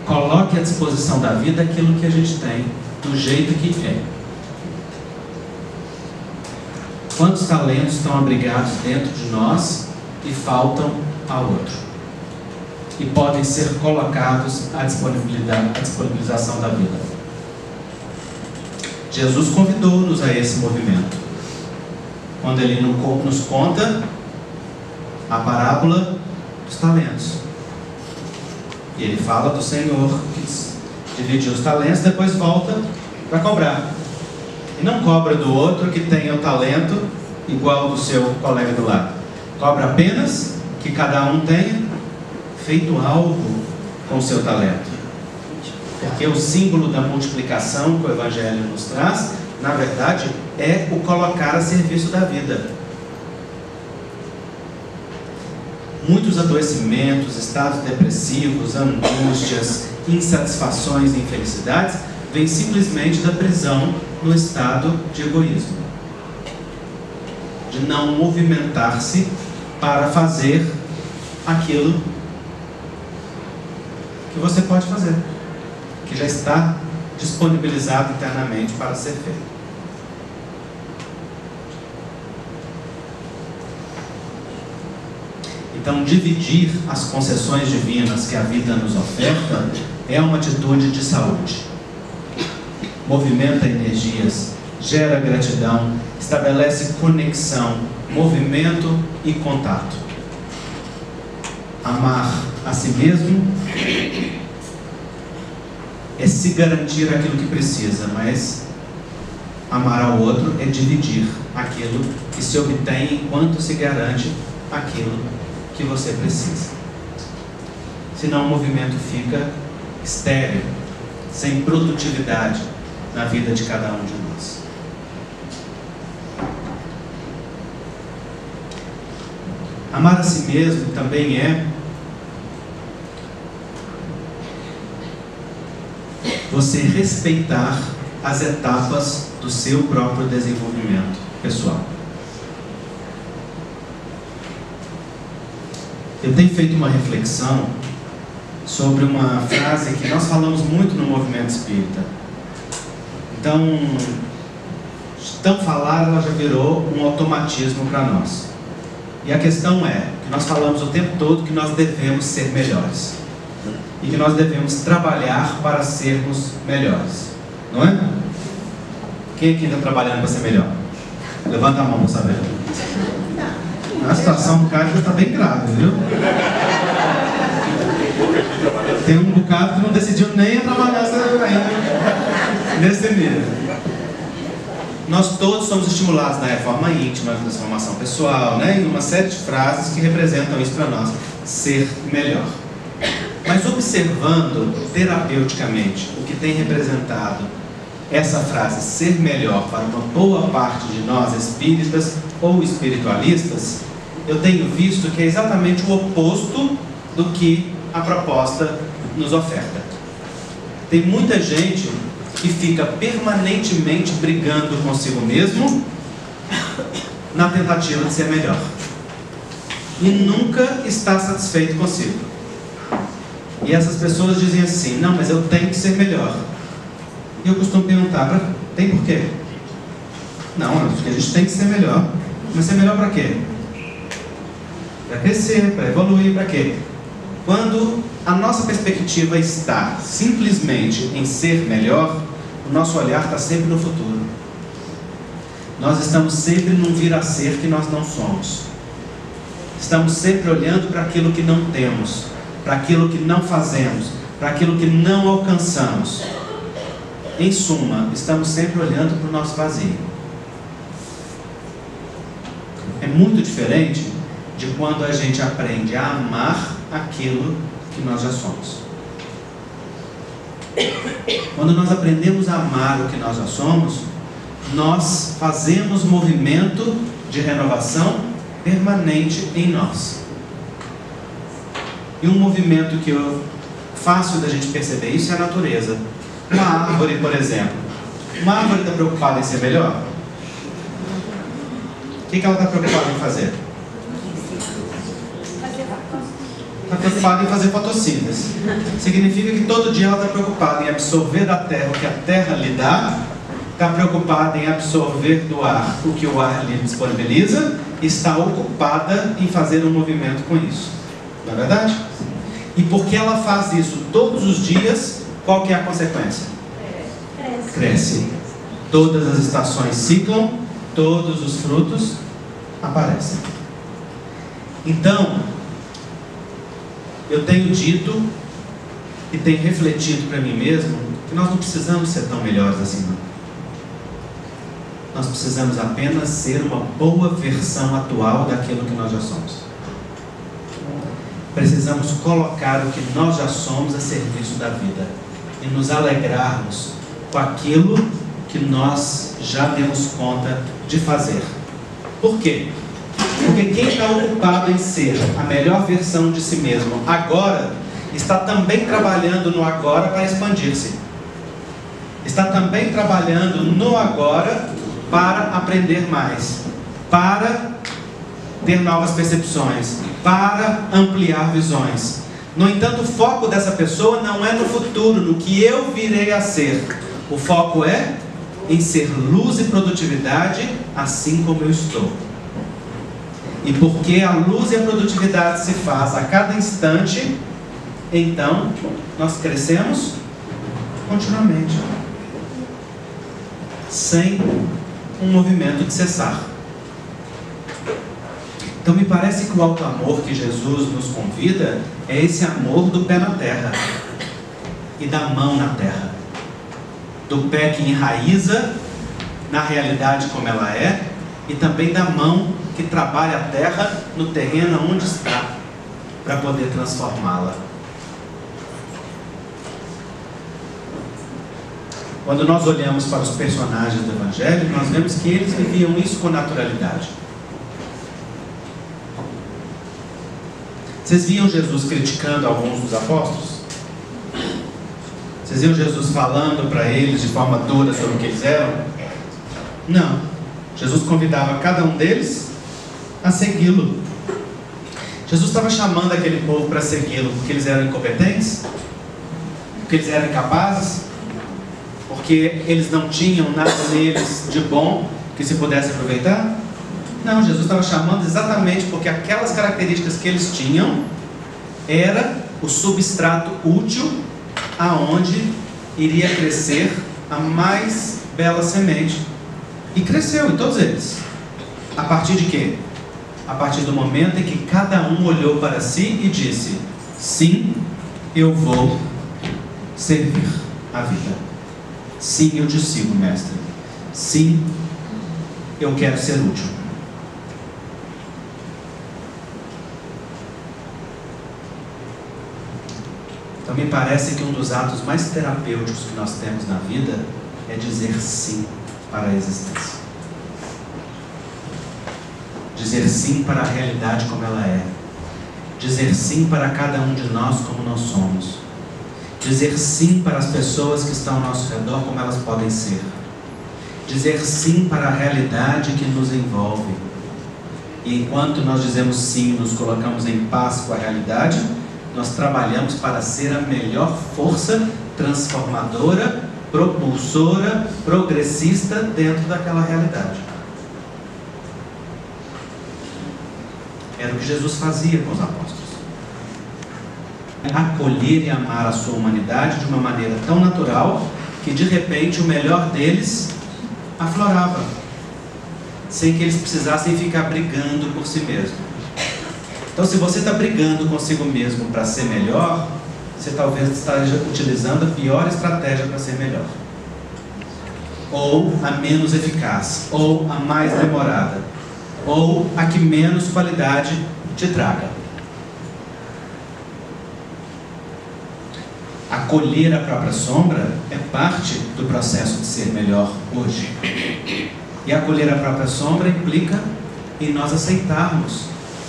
Speaker 1: coloque à disposição da vida aquilo que a gente tem, do jeito que é. Quantos talentos estão abrigados dentro de nós e faltam ao outro? E podem ser colocados à disponibilização da vida. Jesus convidou-nos a esse movimento, quando Ele nos conta a parábola dos talentos. E Ele fala do Senhor que dividiu os talentos, depois volta para cobrar. E não cobra do outro que tenha o talento igual ao do seu colega do lado. Cobra apenas que cada um tenha feito algo com o seu talento. Porque o símbolo da multiplicação que o Evangelho nos traz, na verdade, é o colocar a serviço da vida. Muitos adoecimentos, estados depressivos, angústias, insatisfações e infelicidades vêm simplesmente da prisão no estado de egoísmo, de não movimentar-se para fazer aquilo que você pode fazer, que já está disponibilizado internamente para ser feito. Então, dividir as concessões divinas que a vida nos oferta é uma atitude de saúde. Movimenta energias, gera gratidão, estabelece conexão, movimento e contato. Amar a si mesmo é se garantir aquilo que precisa, mas amar ao outro é dividir aquilo que se obtém enquanto se garante aquilo que você precisa. Senão o movimento fica estéril, sem produtividade na vida de cada um de nós. Amar a si mesmo também é você respeitar as etapas do seu próprio desenvolvimento pessoal. Eu tenho feito uma reflexão sobre uma frase que nós falamos muito no movimento espírita. Então, de tão falar, ela já virou um automatismo para nós. E a questão é que nós falamos o tempo todo que nós devemos ser melhores. E que nós devemos trabalhar para sermos melhores. Não é? Quem aqui está trabalhando para ser melhor? Levanta a mão para saber. A situação do cara está bem grave, viu? Tem um bocado que não decidiu nem trabalhar nesse nível. Nós todos somos estimulados na reforma íntima, na transformação pessoal, né? E uma série de frases que representam isso para nós. Ser melhor. Mas observando terapeuticamente o que tem representado essa frase, ser melhor, para uma boa parte de nós espíritas ou espiritualistas, eu tenho visto que é exatamente o oposto do que a proposta nos oferta. Tem muita gente que fica permanentemente brigando consigo mesmo na tentativa de ser melhor e nunca está satisfeito consigo. E essas pessoas dizem assim: não, mas eu tenho que ser melhor. E eu costumo perguntar: tem por quê? Não, porque a gente tem que ser melhor. Mas ser melhor para quê? Para crescer, para evoluir, para quê? Quando a nossa perspectiva está simplesmente em ser melhor, o nosso olhar está sempre no futuro. Nós estamos sempre num vir a ser que nós não somos. Estamos sempre olhando para aquilo que não temos, para aquilo que não fazemos, para aquilo que não alcançamos. Em suma, estamos sempre olhando para o nosso vazio. É muito diferente de quando a gente aprende a amar aquilo que nós já somos. Quando nós aprendemos a amar o que nós já somos, nós fazemos movimento de renovação permanente em nós. E um movimento que é fácil da gente perceber isso é a natureza. Uma árvore, por exemplo. Uma árvore está preocupada em ser melhor? O que ela está preocupada em fazer? Está preocupada em fazer fotossíntese. Significa que todo dia ela está preocupada em absorver da terra o que a terra lhe dá, está preocupada em absorver do ar o que o ar lhe disponibiliza, e está ocupada em fazer um movimento com isso. Não é verdade? E porque ela faz isso todos os dias, qual que é a consequência? Cresce. Todas as estações ciclam, todos os frutos aparecem. Então, eu tenho dito e tenho refletido para mim mesmo que nós não precisamos ser tão melhores assim, não. Nós precisamos apenas ser uma boa versão atual daquilo que nós já somos. Precisamos colocar o que nós já somos a serviço da vida e nos alegrarmos com aquilo que nós já demos conta de fazer. Por quê? Porque quem está ocupado em ser a melhor versão de si mesmo agora, está também trabalhando no agora para expandir-se. Está também trabalhando no agora para aprender mais, para ter novas percepções, para ampliar visões. No entanto, o foco dessa pessoa não é no futuro, no que eu virei a ser. O foco é em ser luz e produtividade, assim como eu estou. E porque a luz e a produtividade se faz a cada instante, então nós crescemos continuamente, sem um movimento de cessar. Então me parece que o alto amor que Jesus nos convida é esse amor do pé na terra e da mão na terra, do pé que enraiza na realidade como ela é, e também da mão que trabalha a terra no terreno onde está, para poder transformá-la. Quando nós olhamos para os personagens do Evangelho, nós vemos que eles viviam isso com naturalidade. Vocês viam Jesus criticando alguns dos apóstolos? Vocês viam Jesus falando para eles de forma dura sobre o que eles eram? Não. Jesus convidava cada um deles a segui-lo. Jesus estava chamando aquele povo para segui-lo porque eles eram incompetentes? Porque eles eram incapazes? Porque eles não tinham nada neles de bom que se pudesse aproveitar? Não, Jesus estava chamando exatamente porque aquelas características que eles tinham era o substrato útil aonde iria crescer a mais bela semente. E cresceu em todos eles. A partir de quê? A partir do momento em que cada um olhou para si e disse: sim, eu vou servir a vida. Sim, eu te sigo, mestre. Sim, eu quero ser útil. Então me parece que um dos atos mais terapêuticos que nós temos na vida é dizer sim para a existência. Dizer sim para a realidade como ela é. Dizer sim para cada um de nós como nós somos. Dizer sim para as pessoas que estão ao nosso redor como elas podem ser. Dizer sim para a realidade que nos envolve. E enquanto nós dizemos sim, nos colocamos em paz com a realidade, nós trabalhamos para ser a melhor força transformadora, propulsora, progressista dentro daquela realidade. Era o que Jesus fazia com os apóstolos. Acolher e amar a sua humanidade de uma maneira tão natural que de repente o melhor deles aflorava. sem que eles precisassem ficar brigando por si mesmo. Então, se você está brigando consigo mesmo para ser melhor, você talvez esteja utilizando a pior estratégia para ser melhor, ou a menos eficaz, ou a mais demorada, ou a que menos qualidade te traga. Acolher a própria sombra é parte do processo de ser melhor hoje. E acolher a própria sombra implica em nós aceitarmos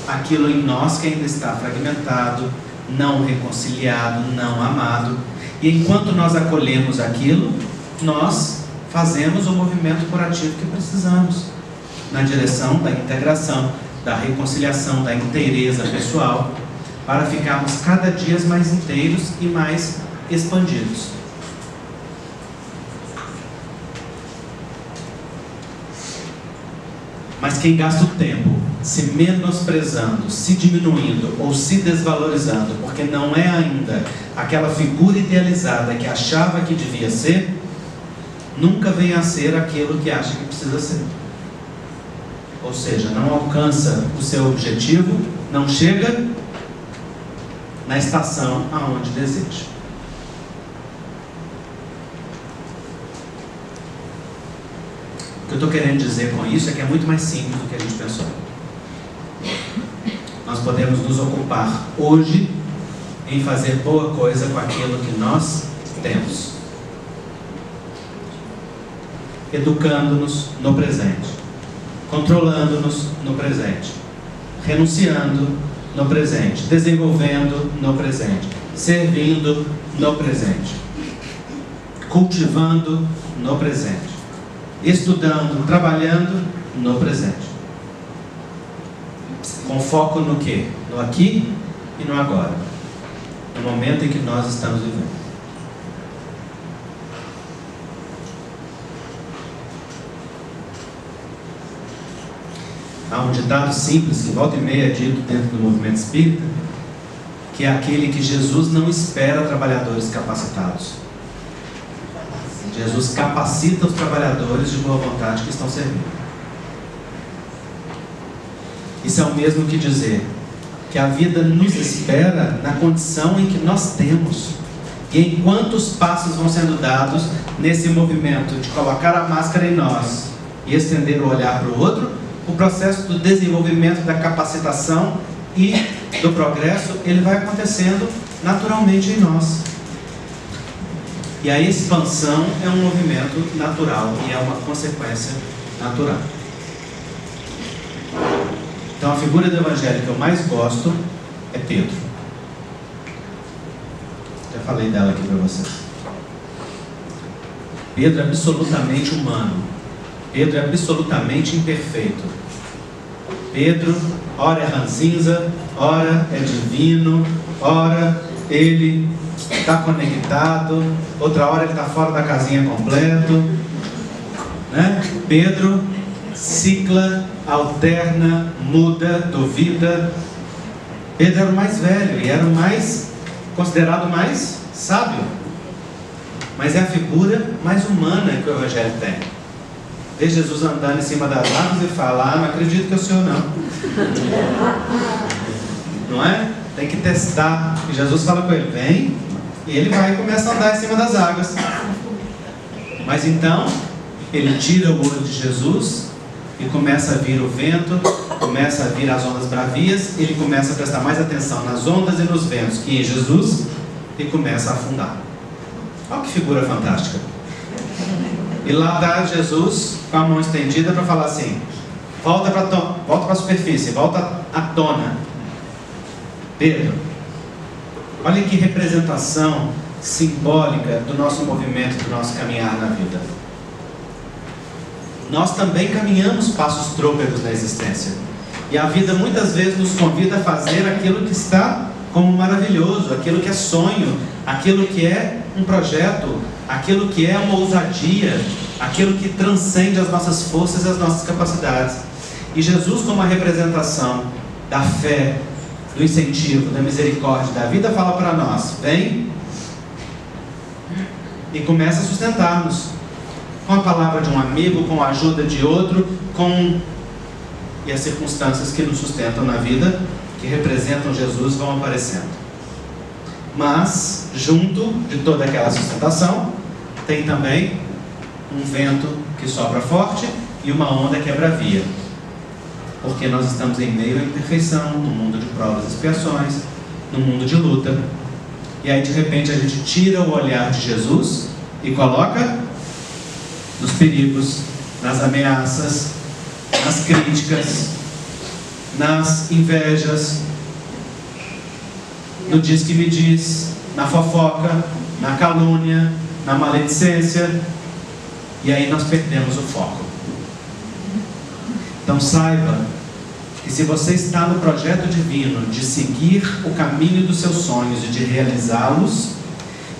Speaker 1: aquilo em nós que ainda está fragmentado, não reconciliado, não amado. E enquanto nós acolhemos aquilo, nós fazemos o movimento curativo que precisamos, na direção da integração, da reconciliação, da inteireza pessoal, para ficarmos cada dia mais inteiros e mais expandidos. Mas quem gasta o tempo se menosprezando, se diminuindo ou se desvalorizando, porque não é ainda aquela figura idealizada que achava que devia ser, nunca vem a ser aquilo que acha que precisa ser. Ou seja, não alcança o seu objetivo, não chega na estação aonde deseja. O que eu estou querendo dizer com isso é que é muito mais simples do que a gente pensou. Nós podemos nos ocupar hoje em fazer boa coisa com aquilo que nós temos, educando-nos no presente, controlando-nos no presente, renunciando no presente, desenvolvendo no presente, servindo no presente, cultivando no presente, estudando, trabalhando no presente. Com foco no quê? No aqui e no agora, no momento em que nós estamos vivendo. Há um ditado simples que volta e meia é dito dentro do movimento espírita, que é aquele que Jesus não espera trabalhadores capacitados. Jesus capacita os trabalhadores de boa vontade que estão servindo. Isso é o mesmo que dizer que a vida nos espera na condição em que nós temos. E enquanto os passos vão sendo dados nesse movimento de colocar a máscara em nós e estender o olhar para o outro, o processo do desenvolvimento, da capacitação e do progresso, ele vai acontecendo naturalmente em nós. E a expansão é um movimento natural e é uma consequência natural. Então a figura do Evangelho que eu mais gosto é Pedro. Já falei dela aqui para vocês. Pedro é absolutamente humano. Pedro é absolutamente imperfeito. Pedro, ora é ranzinza, ora é divino, ora ele está conectado, outra hora ele está fora da casinha completo, né? Pedro cicla, alterna, muda, duvida. Pedro era o mais velho e era o mais considerado mais sábio, mas é a figura mais humana que o Evangelho tem. Vê Jesus andando em cima das águas e fala: não acredito que é o Senhor não. Não é? Tem que testar. E Jesus fala com ele: vem. E ele vai e começa a andar em cima das águas. Mas então ele tira o olho de Jesus e começa a vir o vento, começa a vir as ondas bravias. Ele começa a prestar mais atenção nas ondas e nos ventos que em Jesus e começa a afundar. Olha que figura fantástica. E lá está Jesus com a mão estendida para falar assim: volta para a superfície, volta à tona. Pedro, olha que representação simbólica do nosso movimento, do nosso caminhar na vida. Nós também caminhamos passos trôpegos na existência. E a vida muitas vezes nos convida a fazer aquilo que está como maravilhoso, aquilo que é sonho, aquilo que é um projeto, aquilo que é uma ousadia, aquilo que transcende as nossas forças e as nossas capacidades. E Jesus, como a representação da fé, do incentivo, da misericórdia, da vida, fala para nós: vem e começa a sustentar-nos com a palavra de um amigo, com a ajuda de outro, com e as circunstâncias que nos sustentam na vida, que representam Jesus, vão aparecendo. Mas, junto de toda aquela sustentação, tem também um vento que sopra forte e uma onda que é bravia. Porque nós estamos em meio à imperfeição, no mundo de provas e expiações, no mundo de luta. E aí, de repente, a gente tira o olhar de Jesus e coloca nos perigos, nas ameaças, nas críticas, nas invejas, no diz que me diz, na fofoca, na calúnia, na maledicência, e aí nós perdemos o foco. Então saiba que se você está no projeto divino de seguir o caminho dos seus sonhos e de realizá-los,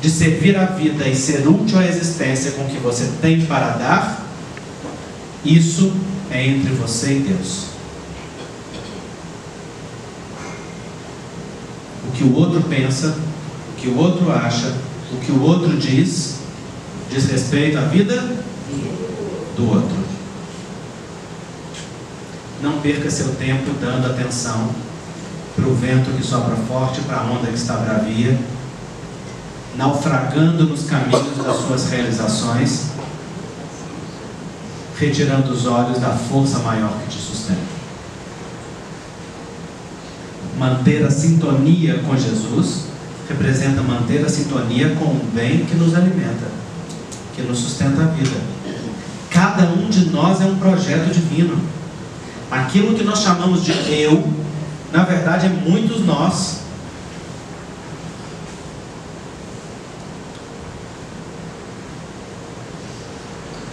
Speaker 1: de servir a vida e ser útil à existência com o que você tem para dar, isso é entre você e Deus. O que o outro pensa, o que o outro acha, o que o outro diz respeito à vida do outro. Não perca seu tempo dando atenção para o vento que sopra forte, para a onda que está bravia, naufragando nos caminhos das suas realizações, retirando os olhos da força maior que te sustenta. Manter a sintonia com Jesus representa manter a sintonia com o bem que nos alimenta, que nos sustenta a vida. Cada um de nós é um projeto divino. Aquilo que nós chamamos de eu, na verdade é muitos nós.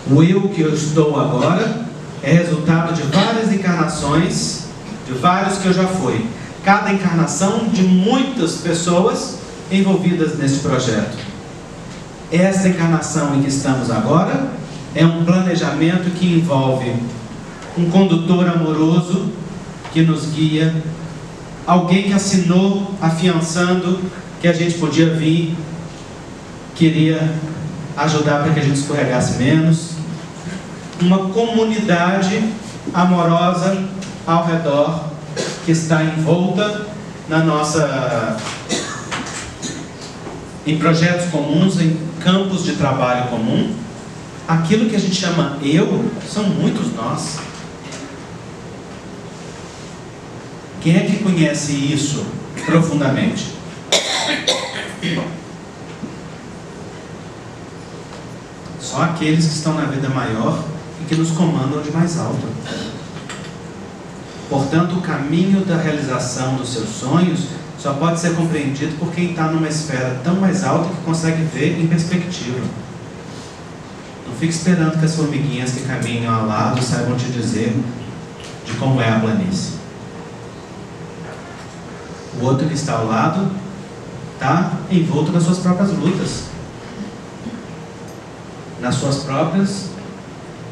Speaker 1: O eu que eu estou agora é resultado de várias encarnações, de vários que eu já fui. Cada encarnação de muitas pessoas envolvidas neste projeto. Esta encarnação em que estamos agora é um planejamento que envolve um condutor amoroso que nos guia, alguém que assinou afiançando que a gente podia vir, queria ajudar para que a gente escorregasse menos, uma comunidade amorosa ao redor que está envolta na nossa, em projetos comuns, em campos de trabalho comum. Aquilo que a gente chama eu, são muitos nós. Quem é que conhece isso profundamente? Só aqueles que estão na vida maior e que nos comandam de mais alto. Portanto, o caminho da realização dos seus sonhos só pode ser compreendido por quem está numa esfera tão mais alta que consegue ver em perspectiva. Não fique esperando que as formiguinhas que caminham ao lado saibam te dizer de como é a planície. O outro que está ao lado está envolto nas suas próprias lutas, nas suas próprias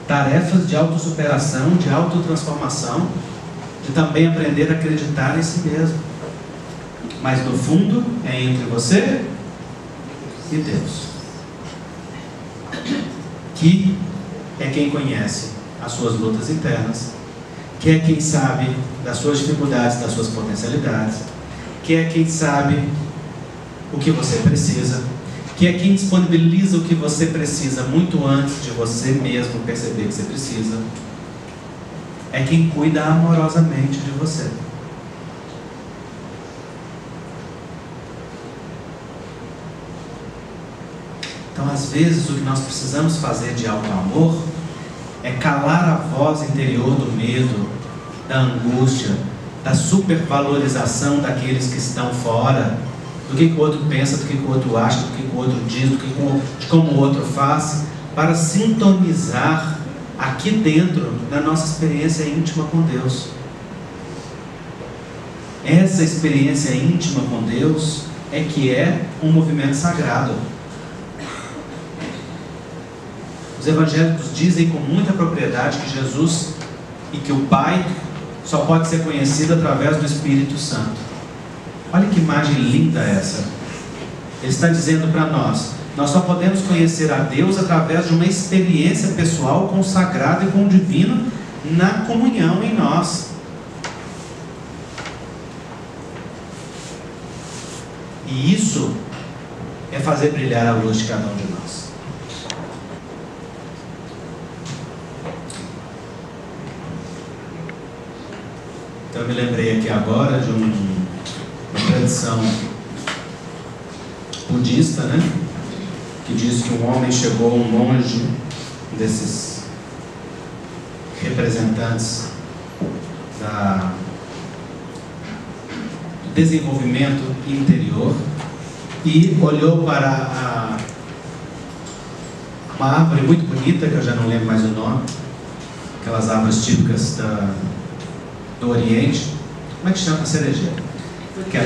Speaker 1: tarefas de autossuperação, de autotransformação, de também aprender a acreditar em si mesmo. Mas no fundo é entre você e Deus, que é quem conhece as suas lutas internas, que é quem sabe das suas dificuldades, das suas potencialidades, que é quem sabe o que você precisa, que é quem disponibiliza o que você precisa muito antes de você mesmo perceber que você precisa, é quem cuida amorosamente de você. Então, às vezes, o que nós precisamos fazer de alto amor é calar a voz interior do medo, da angústia, da supervalorização daqueles que estão fora, do que o outro pensa, do que o outro acha, do que o outro diz, de como o outro faz, para sintonizar aqui dentro da nossa experiência íntima com Deus. Essa experiência íntima com Deus é que é um movimento sagrado. Os evangélicos dizem com muita propriedade que Jesus e que o Pai só pode ser conhecido através do Espírito Santo. Olha que imagem linda essa. Ele está dizendo para nós só podemos conhecer a Deus através de uma experiência pessoal com o sagrado e com o divino na comunhão em nós. E isso é fazer brilhar a luz de cada um de nós. Então eu me lembrei aqui agora de uma tradição budista, né? Que diz que um homem chegou a um monge, desses representantes do desenvolvimento interior, e olhou para uma árvore muito bonita, que eu já não lembro mais o nome, aquelas árvores típicas do Oriente. Como é que chama? Cerejeira. Que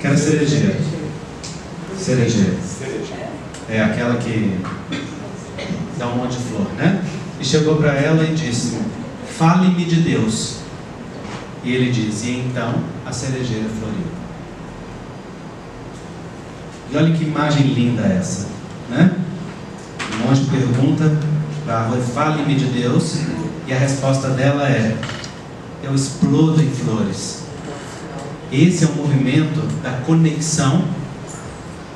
Speaker 1: era cerejeira. Cerejeira. É aquela que dá um monte de flor, né? E chegou para ela e disse: fale-me de Deus. E ele diz: e então a cerejeira floriu. E olha que imagem linda essa, né? O monge pergunta para a árvore: fale-me de Deus. E a resposta dela é: eu explodo em flores. Esse é o movimento da conexão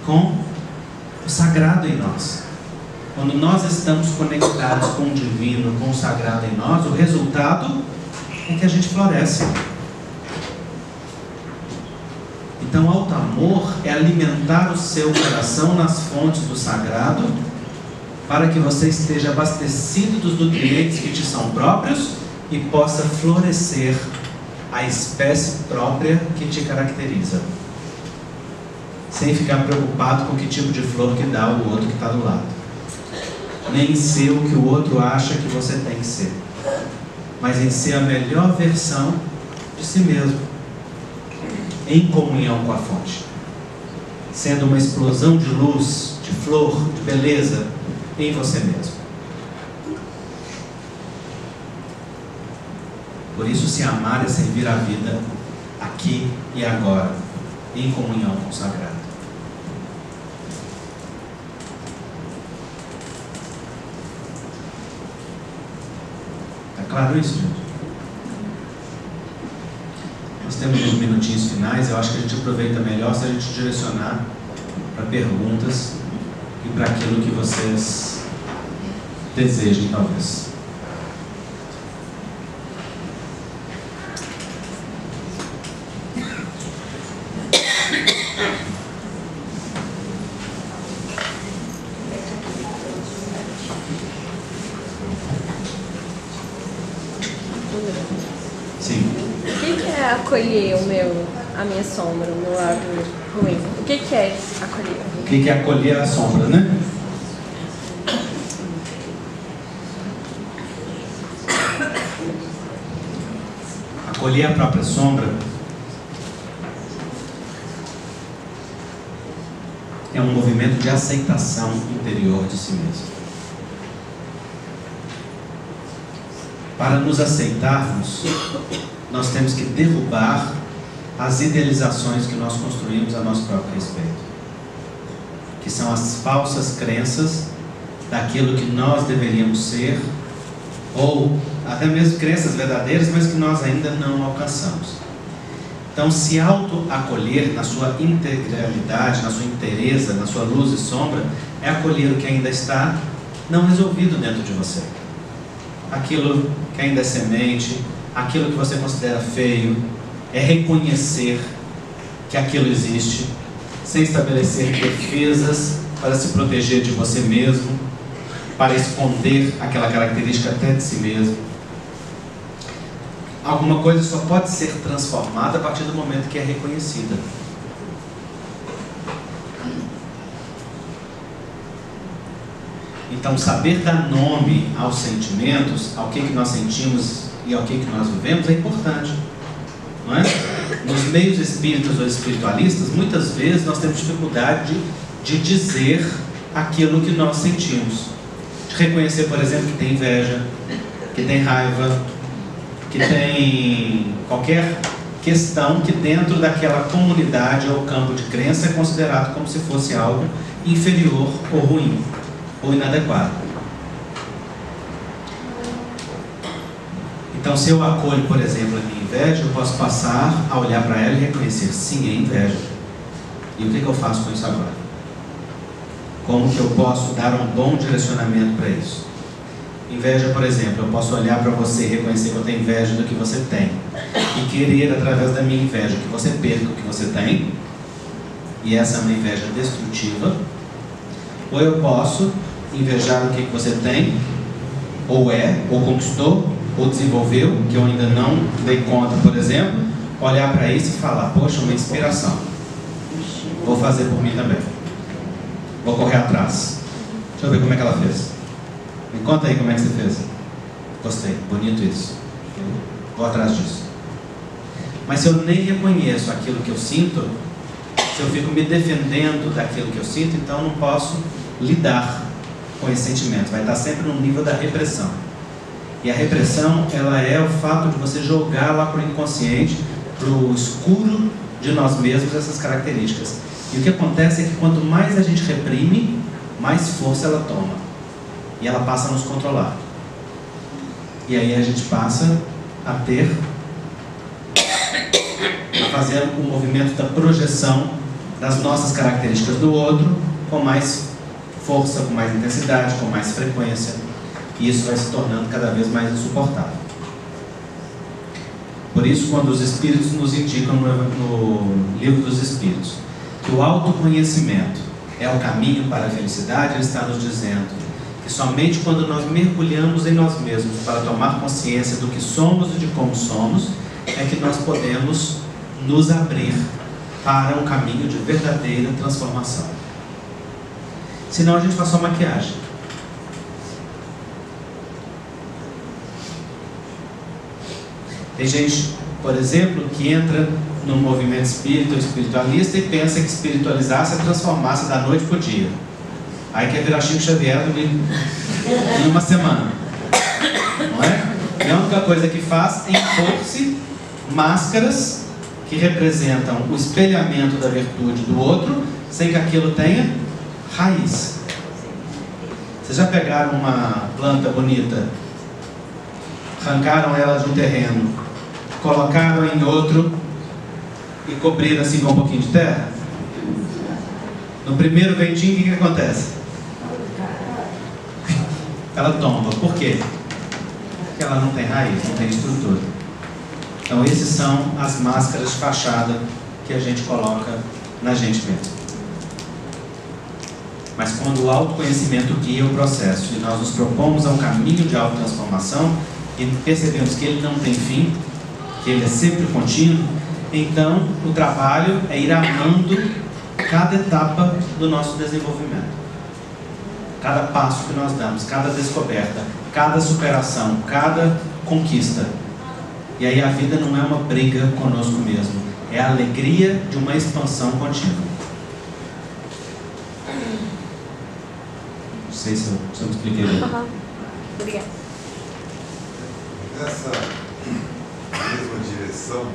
Speaker 1: com o sagrado em nós. Quando nós estamos conectados com o divino, com o sagrado em nós, o resultado é que a gente floresce. Então, alto amor é alimentar o seu coração nas fontes do sagrado, para que você esteja abastecido dos nutrientes que te são próprios e possa florescer a espécie própria que te caracteriza, sem ficar preocupado com que tipo de flor que dá o outro que está do lado, nem em ser o que o outro acha que você tem que ser, mas em ser a melhor versão de si mesmo, em comunhão com a fonte, sendo uma explosão de luz, de flor, de beleza em você mesmo. Por isso, se amar é servir a vida aqui e agora, em comunhão com o sagrado. Está claro isso, gente? Nós temos uns minutinhos finais. Eu acho que a gente aproveita melhor se a gente direcionar para perguntas e para aquilo que vocês desejem, talvez.
Speaker 2: Acolher a minha sombra, o meu lado ruim. O que é acolher?
Speaker 1: O que é acolher a sombra, né? Acolher a própria sombra é um movimento de aceitação interior de si mesmo. Para nos aceitarmos, nós temos que derrubar as idealizações que nós construímos a nosso próprio respeito, que são as falsas crenças daquilo que nós deveríamos ser, ou até mesmo crenças verdadeiras, mas que nós ainda não alcançamos. Então, se auto-acolher na sua integralidade, na sua inteireza, na sua luz e sombra, é acolher o que ainda está não resolvido dentro de você. Aquilo que ainda é semente, aquilo que você considera feio, é reconhecer que aquilo existe, sem estabelecer defesas para se proteger de você mesmo, para esconder aquela característica até de si mesmo. Alguma coisa só pode ser transformada a partir do momento que é reconhecida. Então, saber dar nome aos sentimentos, ao que nós sentimos e ao que nós vivemos é importante, não é? Nos meios espíritas ou espiritualistas, muitas vezes nós temos dificuldade de dizer aquilo que nós sentimos, de reconhecer, por exemplo, que tem inveja, que tem raiva, que tem qualquer questão que dentro daquela comunidade ou campo de crença é considerado como se fosse algo inferior ou ruim ou inadequado. Então, se eu acolho, por exemplo, a minha inveja, eu posso passar a olhar para ela e reconhecer: sim, é inveja. E o que eu faço com isso agora? Como que eu posso dar um bom direcionamento para isso? Inveja, por exemplo, eu posso olhar para você e reconhecer que eu tenho inveja do que você tem e querer, através da minha inveja, que você perca o que você tem, e essa é uma inveja destrutiva. Ou eu posso invejar o que você tem, ou conquistou, ou desenvolveu, que eu ainda não dei conta, por exemplo, olhar para isso e falar: poxa, uma inspiração, vou fazer por mim também, vou correr atrás. Deixa eu ver como é que ela fez. Me conta aí como é que você fez. Gostei, bonito isso, vou atrás disso. Mas se eu nem reconheço aquilo que eu sinto, se eu fico me defendendo daquilo que eu sinto, então eu não posso lidar com esse sentimento. Vai estar sempre no nível da repressão. E a repressão, ela é o fato de você jogar lá para o inconsciente, para o escuro de nós mesmos, essas características. E o que acontece é que quanto mais a gente reprime, mais força ela toma. E ela passa a nos controlar. E aí a gente passa a fazer o movimento da projeção das nossas características do outro com mais força, com mais intensidade, com mais frequência. E isso vai se tornando cada vez mais insuportável. Por isso, quando os Espíritos nos indicam no Livro dos Espíritos que o autoconhecimento é o caminho para a felicidade, ele está nos dizendo que somente quando nós mergulhamos em nós mesmos para tomar consciência do que somos e de como somos, é que nós podemos nos abrir para um caminho de verdadeira transformação. Senão a gente faz só maquiagem. Tem gente, por exemplo, que entra no movimento espírita ou espiritualista e pensa que espiritualizar-se é transformar-se da noite para o dia. Aí quer virar Chico Xavier em uma semana. Não é? E a única coisa que faz é impor-se máscaras que representam o espelhamento da virtude do outro, sem que aquilo tenha raiz. Vocês já pegaram uma planta bonita, arrancaram ela de um terreno, colocaram em outro e cobriram assim com um pouquinho de terra? No primeiro ventinho, o que acontece? Ela tomba. Por quê? Porque ela não tem raiz, não tem estrutura. Então essas são as máscaras de fachada que a gente coloca na gente mesmo. Mas quando o autoconhecimento guia o processo e nós nos propomos a um caminho de autotransformação e percebemos que ele não tem fim, que ele é sempre contínuo, então o trabalho é ir amando cada etapa do nosso desenvolvimento. Cada passo que nós damos, cada descoberta, cada superação, cada conquista. E aí a vida não é uma briga conosco mesmo, é a alegria de uma expansão contínua. Não sei se eu me expliquei bem.
Speaker 2: Obrigada.
Speaker 3: Nessa mesma direção,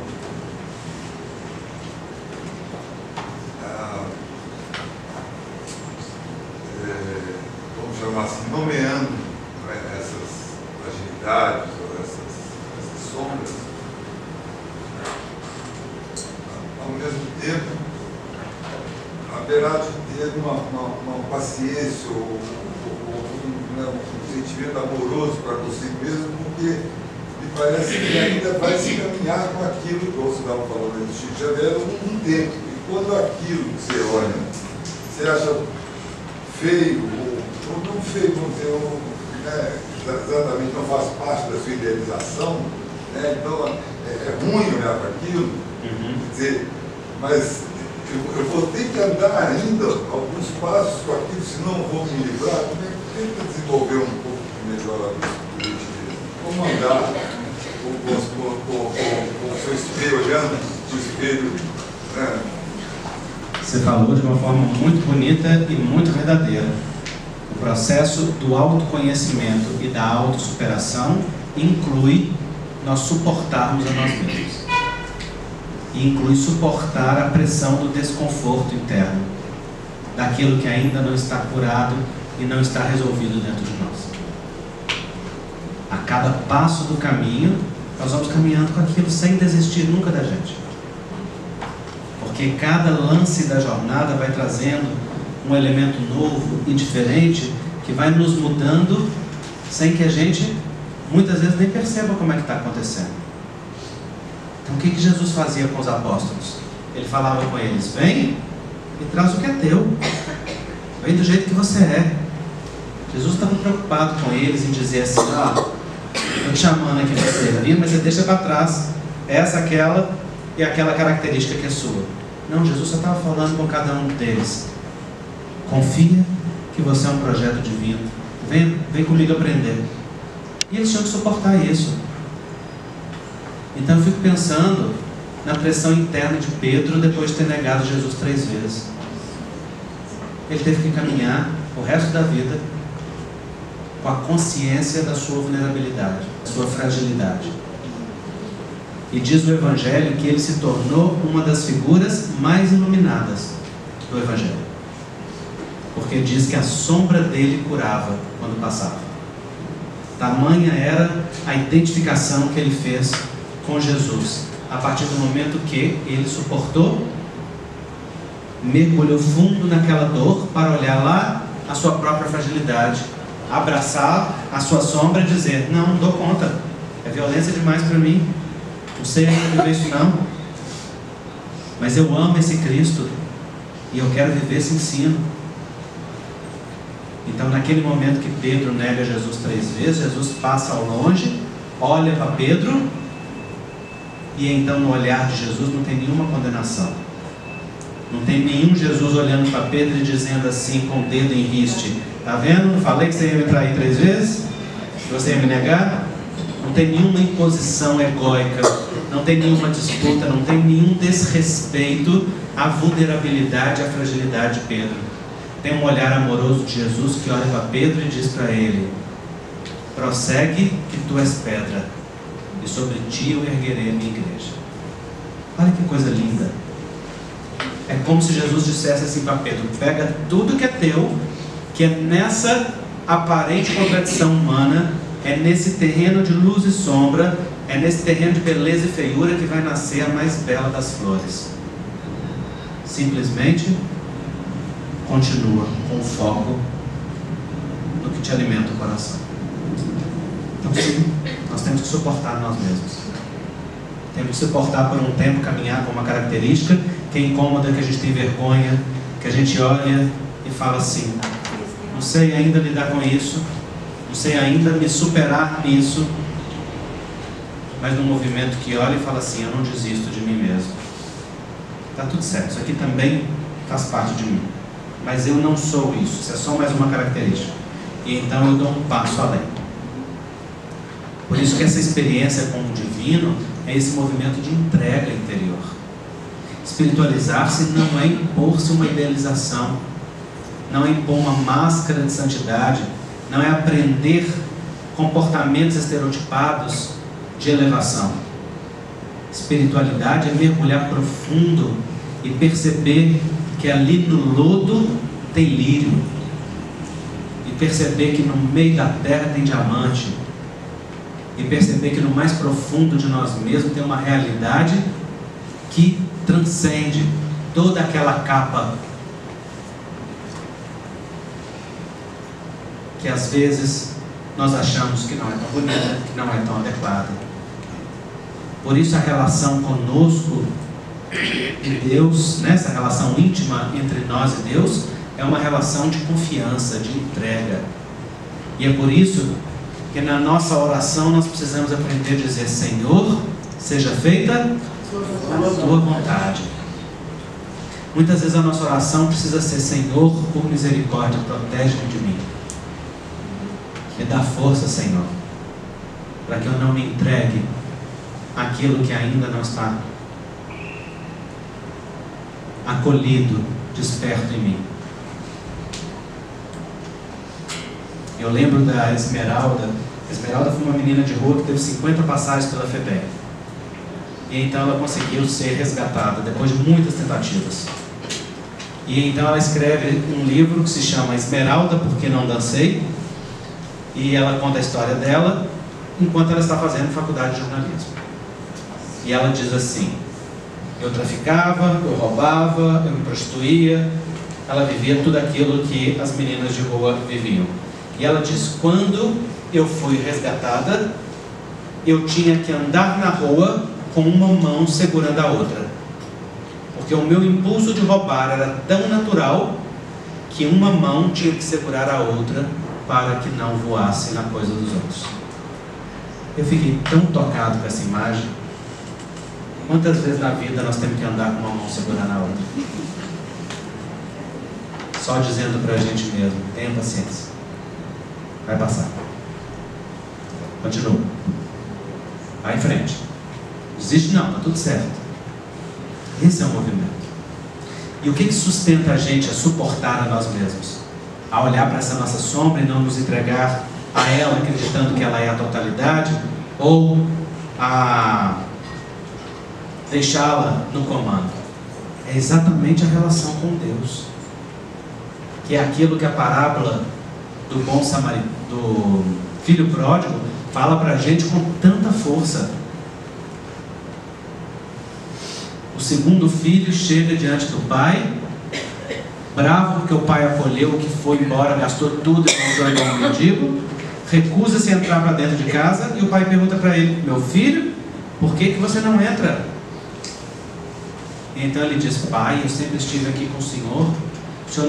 Speaker 3: vamos chamar assim, nomeando essas fragilidades ou essas sombras, ao mesmo tempo haverá de ter uma paciência ou um sentimento amoroso para você mesmo, porque me parece que ainda vai se caminhar com aquilo que você estava falando do Chico Xavier um tempo. E quando aquilo que você olha, você acha feio, ou não feio, vamos dizer, exatamente não faz parte da sua idealização, né? Então é ruim olhar para aquilo, quer dizer, mas eu vou ter que andar ainda alguns passos com aquilo, senão eu vou me livrar. Como é que tenta desenvolver um pouco melhor a política? Como andar com o seu espelho, olhando o espelho, né?
Speaker 1: Você falou de uma forma muito bonita e muito verdadeira. O processo do autoconhecimento e da autossuperação inclui nós suportarmos a nós mesmos. E inclui suportar a pressão do desconforto interno, daquilo que ainda não está curado e não está resolvido dentro de nós. A cada passo do caminho, nós vamos caminhando com aquilo sem desistir nunca da gente. porque cada lance da jornada vai trazendo um elemento novo e diferente que vai nos mudando sem que a gente muitas vezes nem perceba como é que está acontecendo. Então o que Jesus fazia com os apóstolos? Ele falava com eles: vem e traz o que é teu, vem do jeito que você é. Jesus estava preocupado com eles em dizer assim: estou te chamando aqui para servir, mas você deixa para trás essa, aquela e aquela característica que é sua. Não, Jesus só estava falando com cada um deles: confia que você é um projeto divino, vem comigo aprender. E eles tinham que suportar isso. Então eu fico pensando na pressão interna de Pedro depois de ter negado Jesus 3 vezes. Ele teve que caminhar o resto da vida com a consciência da sua vulnerabilidade, da sua fragilidade. E diz o Evangelho que ele se tornou uma das figuras mais iluminadas do Evangelho, porque diz que a sombra dele curava quando passava. Tamanha era a identificação que ele fez com Jesus, a partir do momento que ele suportou, mergulhou fundo naquela dor para olhar lá a sua própria fragilidade, abraçar a sua sombra e dizer: não dou conta, é violência demais para mim, não sei ainda viver isso não, mas eu amo esse Cristo e eu quero viver esse ensino. Então naquele momento que Pedro nega Jesus 3 vezes, Jesus passa ao longe, olha para Pedro, e então no olhar de Jesus não tem nenhuma condenação, não tem nenhum Jesus olhando para Pedro e dizendo assim com o dedo em riste: tá vendo? Não falei que você ia me trair 3 vezes? Que você ia me negar? Não tem nenhuma imposição egóica, não tem nenhuma disputa, não tem nenhum desrespeito à vulnerabilidade, à fragilidade de Pedro. Tem um olhar amoroso de Jesus que olha para Pedro e diz para ele: prossegue que tu és pedra, e sobre ti eu erguerei a minha igreja. Olha que coisa linda. É como se Jesus dissesse assim para Pedro: pega tudo que é teu, que é nessa aparente contradição humana, é nesse terreno de luz e sombra, é nesse terreno de beleza e feiura que vai nascer a mais bela das flores. Simplesmente continua com foco no que te alimenta o coração. Então sim, nós temos que suportar nós mesmos. Temos que suportar por um tempo, caminhar com uma característica que é incômoda, que a gente tem vergonha, que a gente olha e fala assim: não sei ainda lidar com isso, não sei ainda me superar nisso, mas num movimento que olha e fala assim: eu não desisto de mim mesmo. Está tudo certo, isso aqui também faz parte de mim, mas eu não sou isso, isso é só mais uma característica. E então eu dou um passo além. Por isso que essa experiência com o divino é esse movimento de entrega interior. Espiritualizar-se não é impor-se uma idealização, não é impor uma máscara de santidade, não é aprender comportamentos estereotipados de elevação. Espiritualidade é mergulhar profundo e perceber que ali no lodo tem lírio, e perceber que no meio da terra tem diamante, e perceber que no mais profundo de nós mesmos tem uma realidade que transcende toda aquela capa que às vezes nós achamos que não é tão bonita, que não é tão adequada. Por isso a relação conosco e Deus, essa relação íntima entre nós e Deus, é uma relação de confiança, de entrega. E é por isso que na nossa oração nós precisamos aprender a dizer: Senhor, seja feita a tua vontade. Muitas vezes a nossa oração precisa ser: Senhor, por misericórdia, protege-me de mim. Me dá força, Senhor, para que eu não me entregue àquilo que ainda não está acolhido, desperto em mim. Eu lembro da Esmeralda. A Esmeralda foi uma menina de rua que teve 50 passagens pela FEBEM. E então ela conseguiu ser resgatada depois de muitas tentativas. E então ela escreve um livro que se chama Esmeralda, Porque Não Dancei. E ela conta a história dela enquanto ela está fazendo faculdade de jornalismo. E ela diz assim: Eu traficava, eu roubava, eu me prostituía. Ela vivia tudo aquilo que as meninas de rua viviam. E ela diz: quando eu fui resgatada, eu tinha que andar na rua com uma mão segurando a outra, porque o meu impulso de roubar era tão natural que uma mão tinha que segurar a outra para que não voasse na coisa dos outros. Eu fiquei tão tocado com essa imagem. Quantas vezes na vida nós temos que andar com uma mão segurando a outra? Só dizendo para a gente mesmo: tenha paciência, vai passar. Continua, vai em frente, não desiste não, está tudo certo. Esse é o movimento. E o que sustenta a gente a suportar a nós mesmos? A olhar para essa nossa sombra e não nos entregar a ela acreditando que ela é a totalidade, ou a deixá-la no comando? É exatamente a relação com Deus, que é aquilo que a parábola do bom samaritano, do filho pródigo, fala para a gente com tanta força. O segundo filho chega diante do pai, bravo porque o pai acolheu o que foi embora, gastou tudo e voltou igual um mendigo, recusa-se a entrar para dentro de casa, e o pai pergunta para ele: meu filho, por que você não entra? E então ele diz: pai, eu sempre estive aqui com o senhor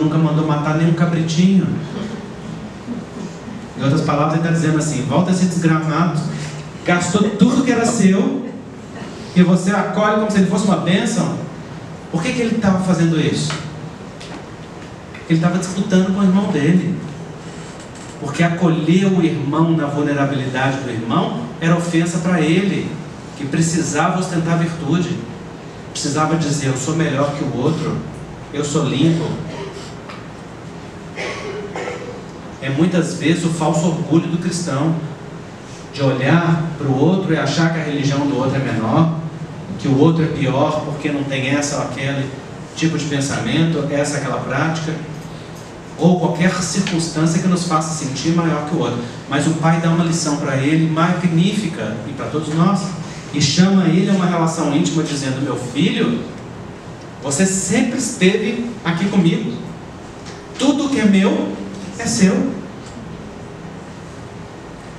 Speaker 1: nunca mandou matar nenhum cabritinho. Em outras palavras, ele está dizendo assim: volta a ser desgramado, gastou tudo que era seu, e você acolhe como se ele fosse uma bênção. Por que ele estava fazendo isso? Ele estava disputando com o irmão dele, porque acolher o irmão na vulnerabilidade do irmão era ofensa para ele, que precisava ostentar virtude, precisava dizer: eu sou melhor que o outro, eu sou limpo. É muitas vezes o falso orgulho do cristão, de olhar para o outro e achar que a religião do outro é menor, que o outro é pior porque não tem essa ou aquele tipo de pensamento, essa aquela prática, ou qualquer circunstância que nos faça sentir maior que o outro. Mas o pai dá uma lição para ele magnífica, e para todos nós, e chama ele a uma relação íntima, dizendo: meu filho, você sempre esteve aqui comigo, tudo que é meu é seu.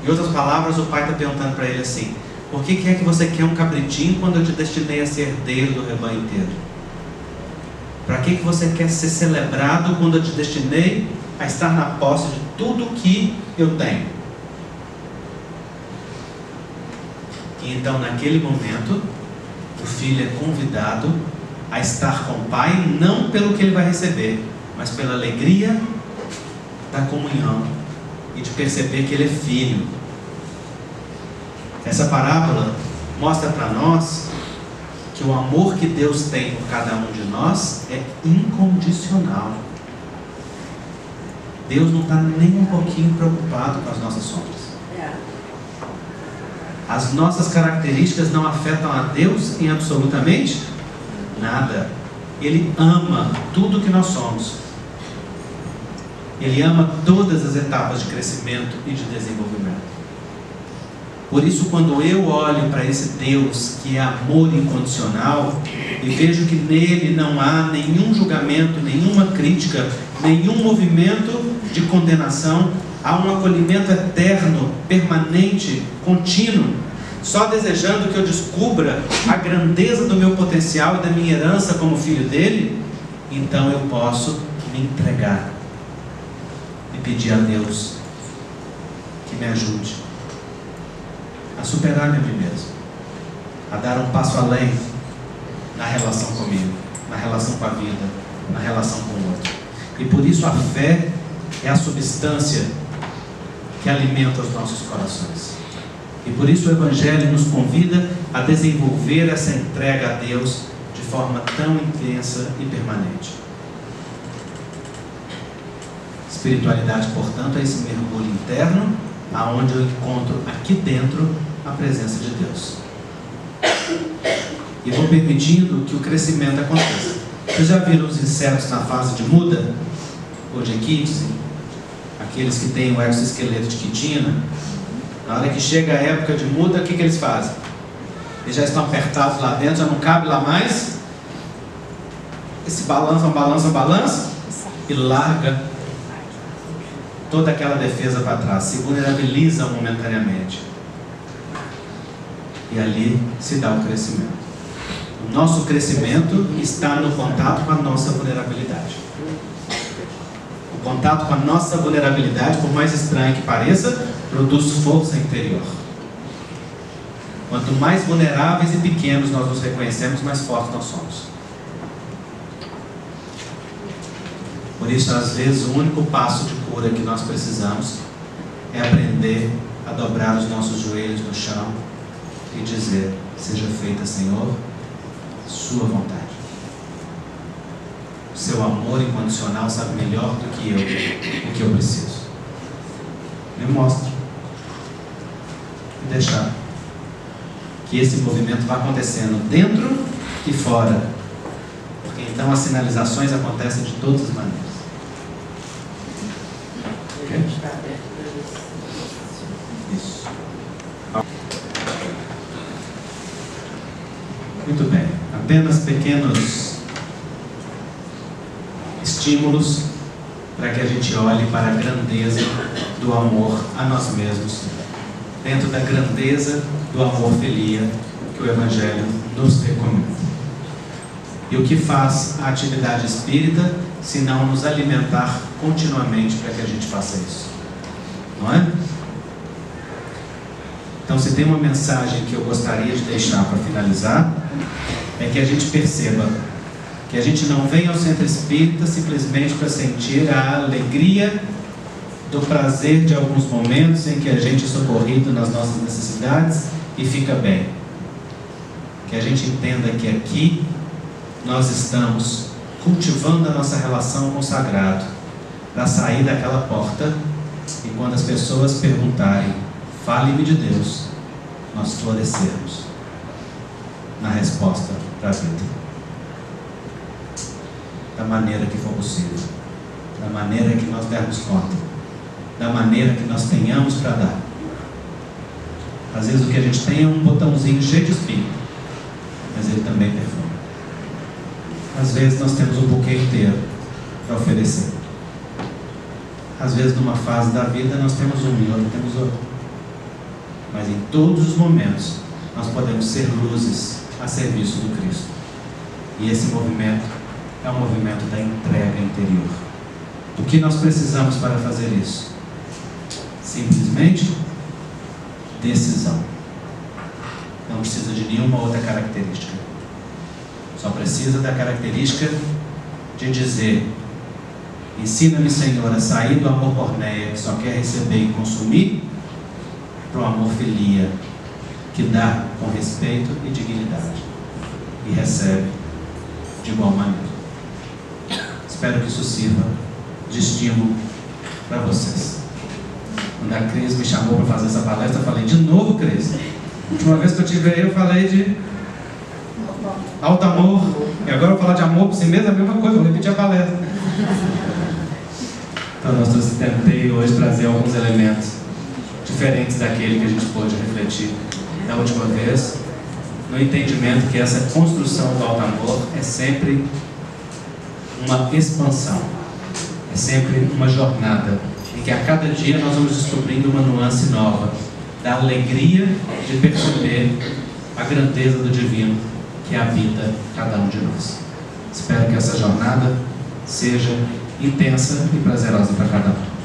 Speaker 1: Em outras palavras, o pai está perguntando para ele assim: por que é que você quer um cabritinho quando eu te destinei a ser herdeiro do rebanho inteiro? Para que você quer ser celebrado quando eu te destinei a estar na posse de tudo que eu tenho? E então, naquele momento, o filho é convidado a estar com o pai, não pelo que ele vai receber, mas pela alegria da comunhão e de perceber que ele é filho. Essa parábola mostra para nós que o amor que Deus tem por cada um de nós é incondicional. Deus não está nem um pouquinho preocupado com as nossas sombras. As nossas características não afetam a Deus em absolutamente nada. Ele ama tudo que nós somos. Ele ama todas as etapas de crescimento e de desenvolvimento. Por isso, quando eu olho para esse Deus que é amor incondicional e vejo que nele não há nenhum julgamento, nenhuma crítica, nenhum movimento de condenação, há um acolhimento eterno, permanente, contínuo, só desejando que eu descubra a grandeza do meu potencial e da minha herança como filho dele, então eu posso me entregar e pedir a Deus que me ajude a superar-me a mim mesmo, a dar um passo além na relação comigo, na relação com a vida, na relação com o outro. E por isso a fé é a substância que alimenta os nossos corações. E por isso o Evangelho nos convida a desenvolver essa entrega a Deus de forma tão intensa e permanente. Espiritualidade, portanto, é esse mergulho interno, aonde eu encontro aqui dentro a presença de Deus. E vou permitindo que o crescimento aconteça. Vocês já viram os insetos na fase de muda? Ou de quites? Aqueles que têm o exoesqueleto de quitina. Na hora que chega a época de muda, o que eles fazem? Eles já estão apertados lá dentro, já não cabe lá mais. esse balança e larga toda aquela defesa para trás, se vulnerabiliza momentaneamente. E ali se dá o crescimento. O nosso crescimento está no contato com a nossa vulnerabilidade. O contato com a nossa vulnerabilidade, por mais estranho que pareça, produz força interior. Quanto mais vulneráveis e pequenos nós nos reconhecemos, mais fortes nós somos. Por isso, às vezes, o único passo de cura que nós precisamos é aprender a dobrar os nossos joelhos no chão e dizer: seja feita, Senhor, sua vontade. O seu amor incondicional sabe melhor do que eu o que eu preciso. Me mostra. E deixar que esse movimento vá acontecendo dentro e fora. Porque então as sinalizações acontecem de todas as maneiras. Okay? Isso. Muito bem. Apenas pequenos estímulos para que a gente olhe para a grandeza do amor a nós mesmos, dentro da grandeza do amor filia que o Evangelho nos recomenda. E o que faz a atividade espírita, se não nos alimentar continuamente para que a gente faça isso? Não é? Então, se tem uma mensagem que eu gostaria de deixar para finalizar, é que a gente perceba que a gente não vem ao centro espírita simplesmente para sentir a alegria do prazer de alguns momentos em que a gente é socorrido nas nossas necessidades e fica bem. Que a gente entenda que aqui nós estamos cultivando a nossa relação com o sagrado, para sair daquela porta e quando as pessoas perguntarem: fale-me de Deus, nós florescermos na resposta para a vida, da maneira que for possível, da maneira que nós dermos conta, da maneira que nós tenhamos para dar. Às vezes o que a gente tem é um botãozinho cheio de espinho, mas ele também perfuma. Às vezes nós temos um buquê inteiro para oferecer. Às vezes numa fase da vida nós temos um e outra temos outro. Mas em todos os momentos nós podemos ser luzes a serviço do Cristo. E esse movimento é um movimento da entrega interior. O que nós precisamos para fazer isso? Simplesmente decisão. Não precisa de nenhuma outra característica. Só precisa da característica de dizer: ensina-me, Senhor, a sair do amor porneia, que só quer receber e consumir, para o amor filia, que dá com respeito e dignidade e recebe de igual maneira. Espero que isso sirva de estímulo para vocês. Quando a Cris me chamou para fazer essa palestra, eu falei: de novo, Cris? A última vez que eu estive aí, eu falei de alto amor, e agora eu vou falar de amor por si mesmo, é a mesma coisa, eu vou repetir a palestra. Então, nós tentei hoje trazer alguns elementos diferentes daquele que a gente pôde refletir da última vez, no entendimento que essa construção do alto amor é sempre uma expansão, é sempre uma jornada, em que a cada dia nós vamos descobrindo uma nuance nova da alegria de perceber a grandeza do divino que habita cada um de nós. Espero que essa jornada seja intensa e prazerosa para cada um.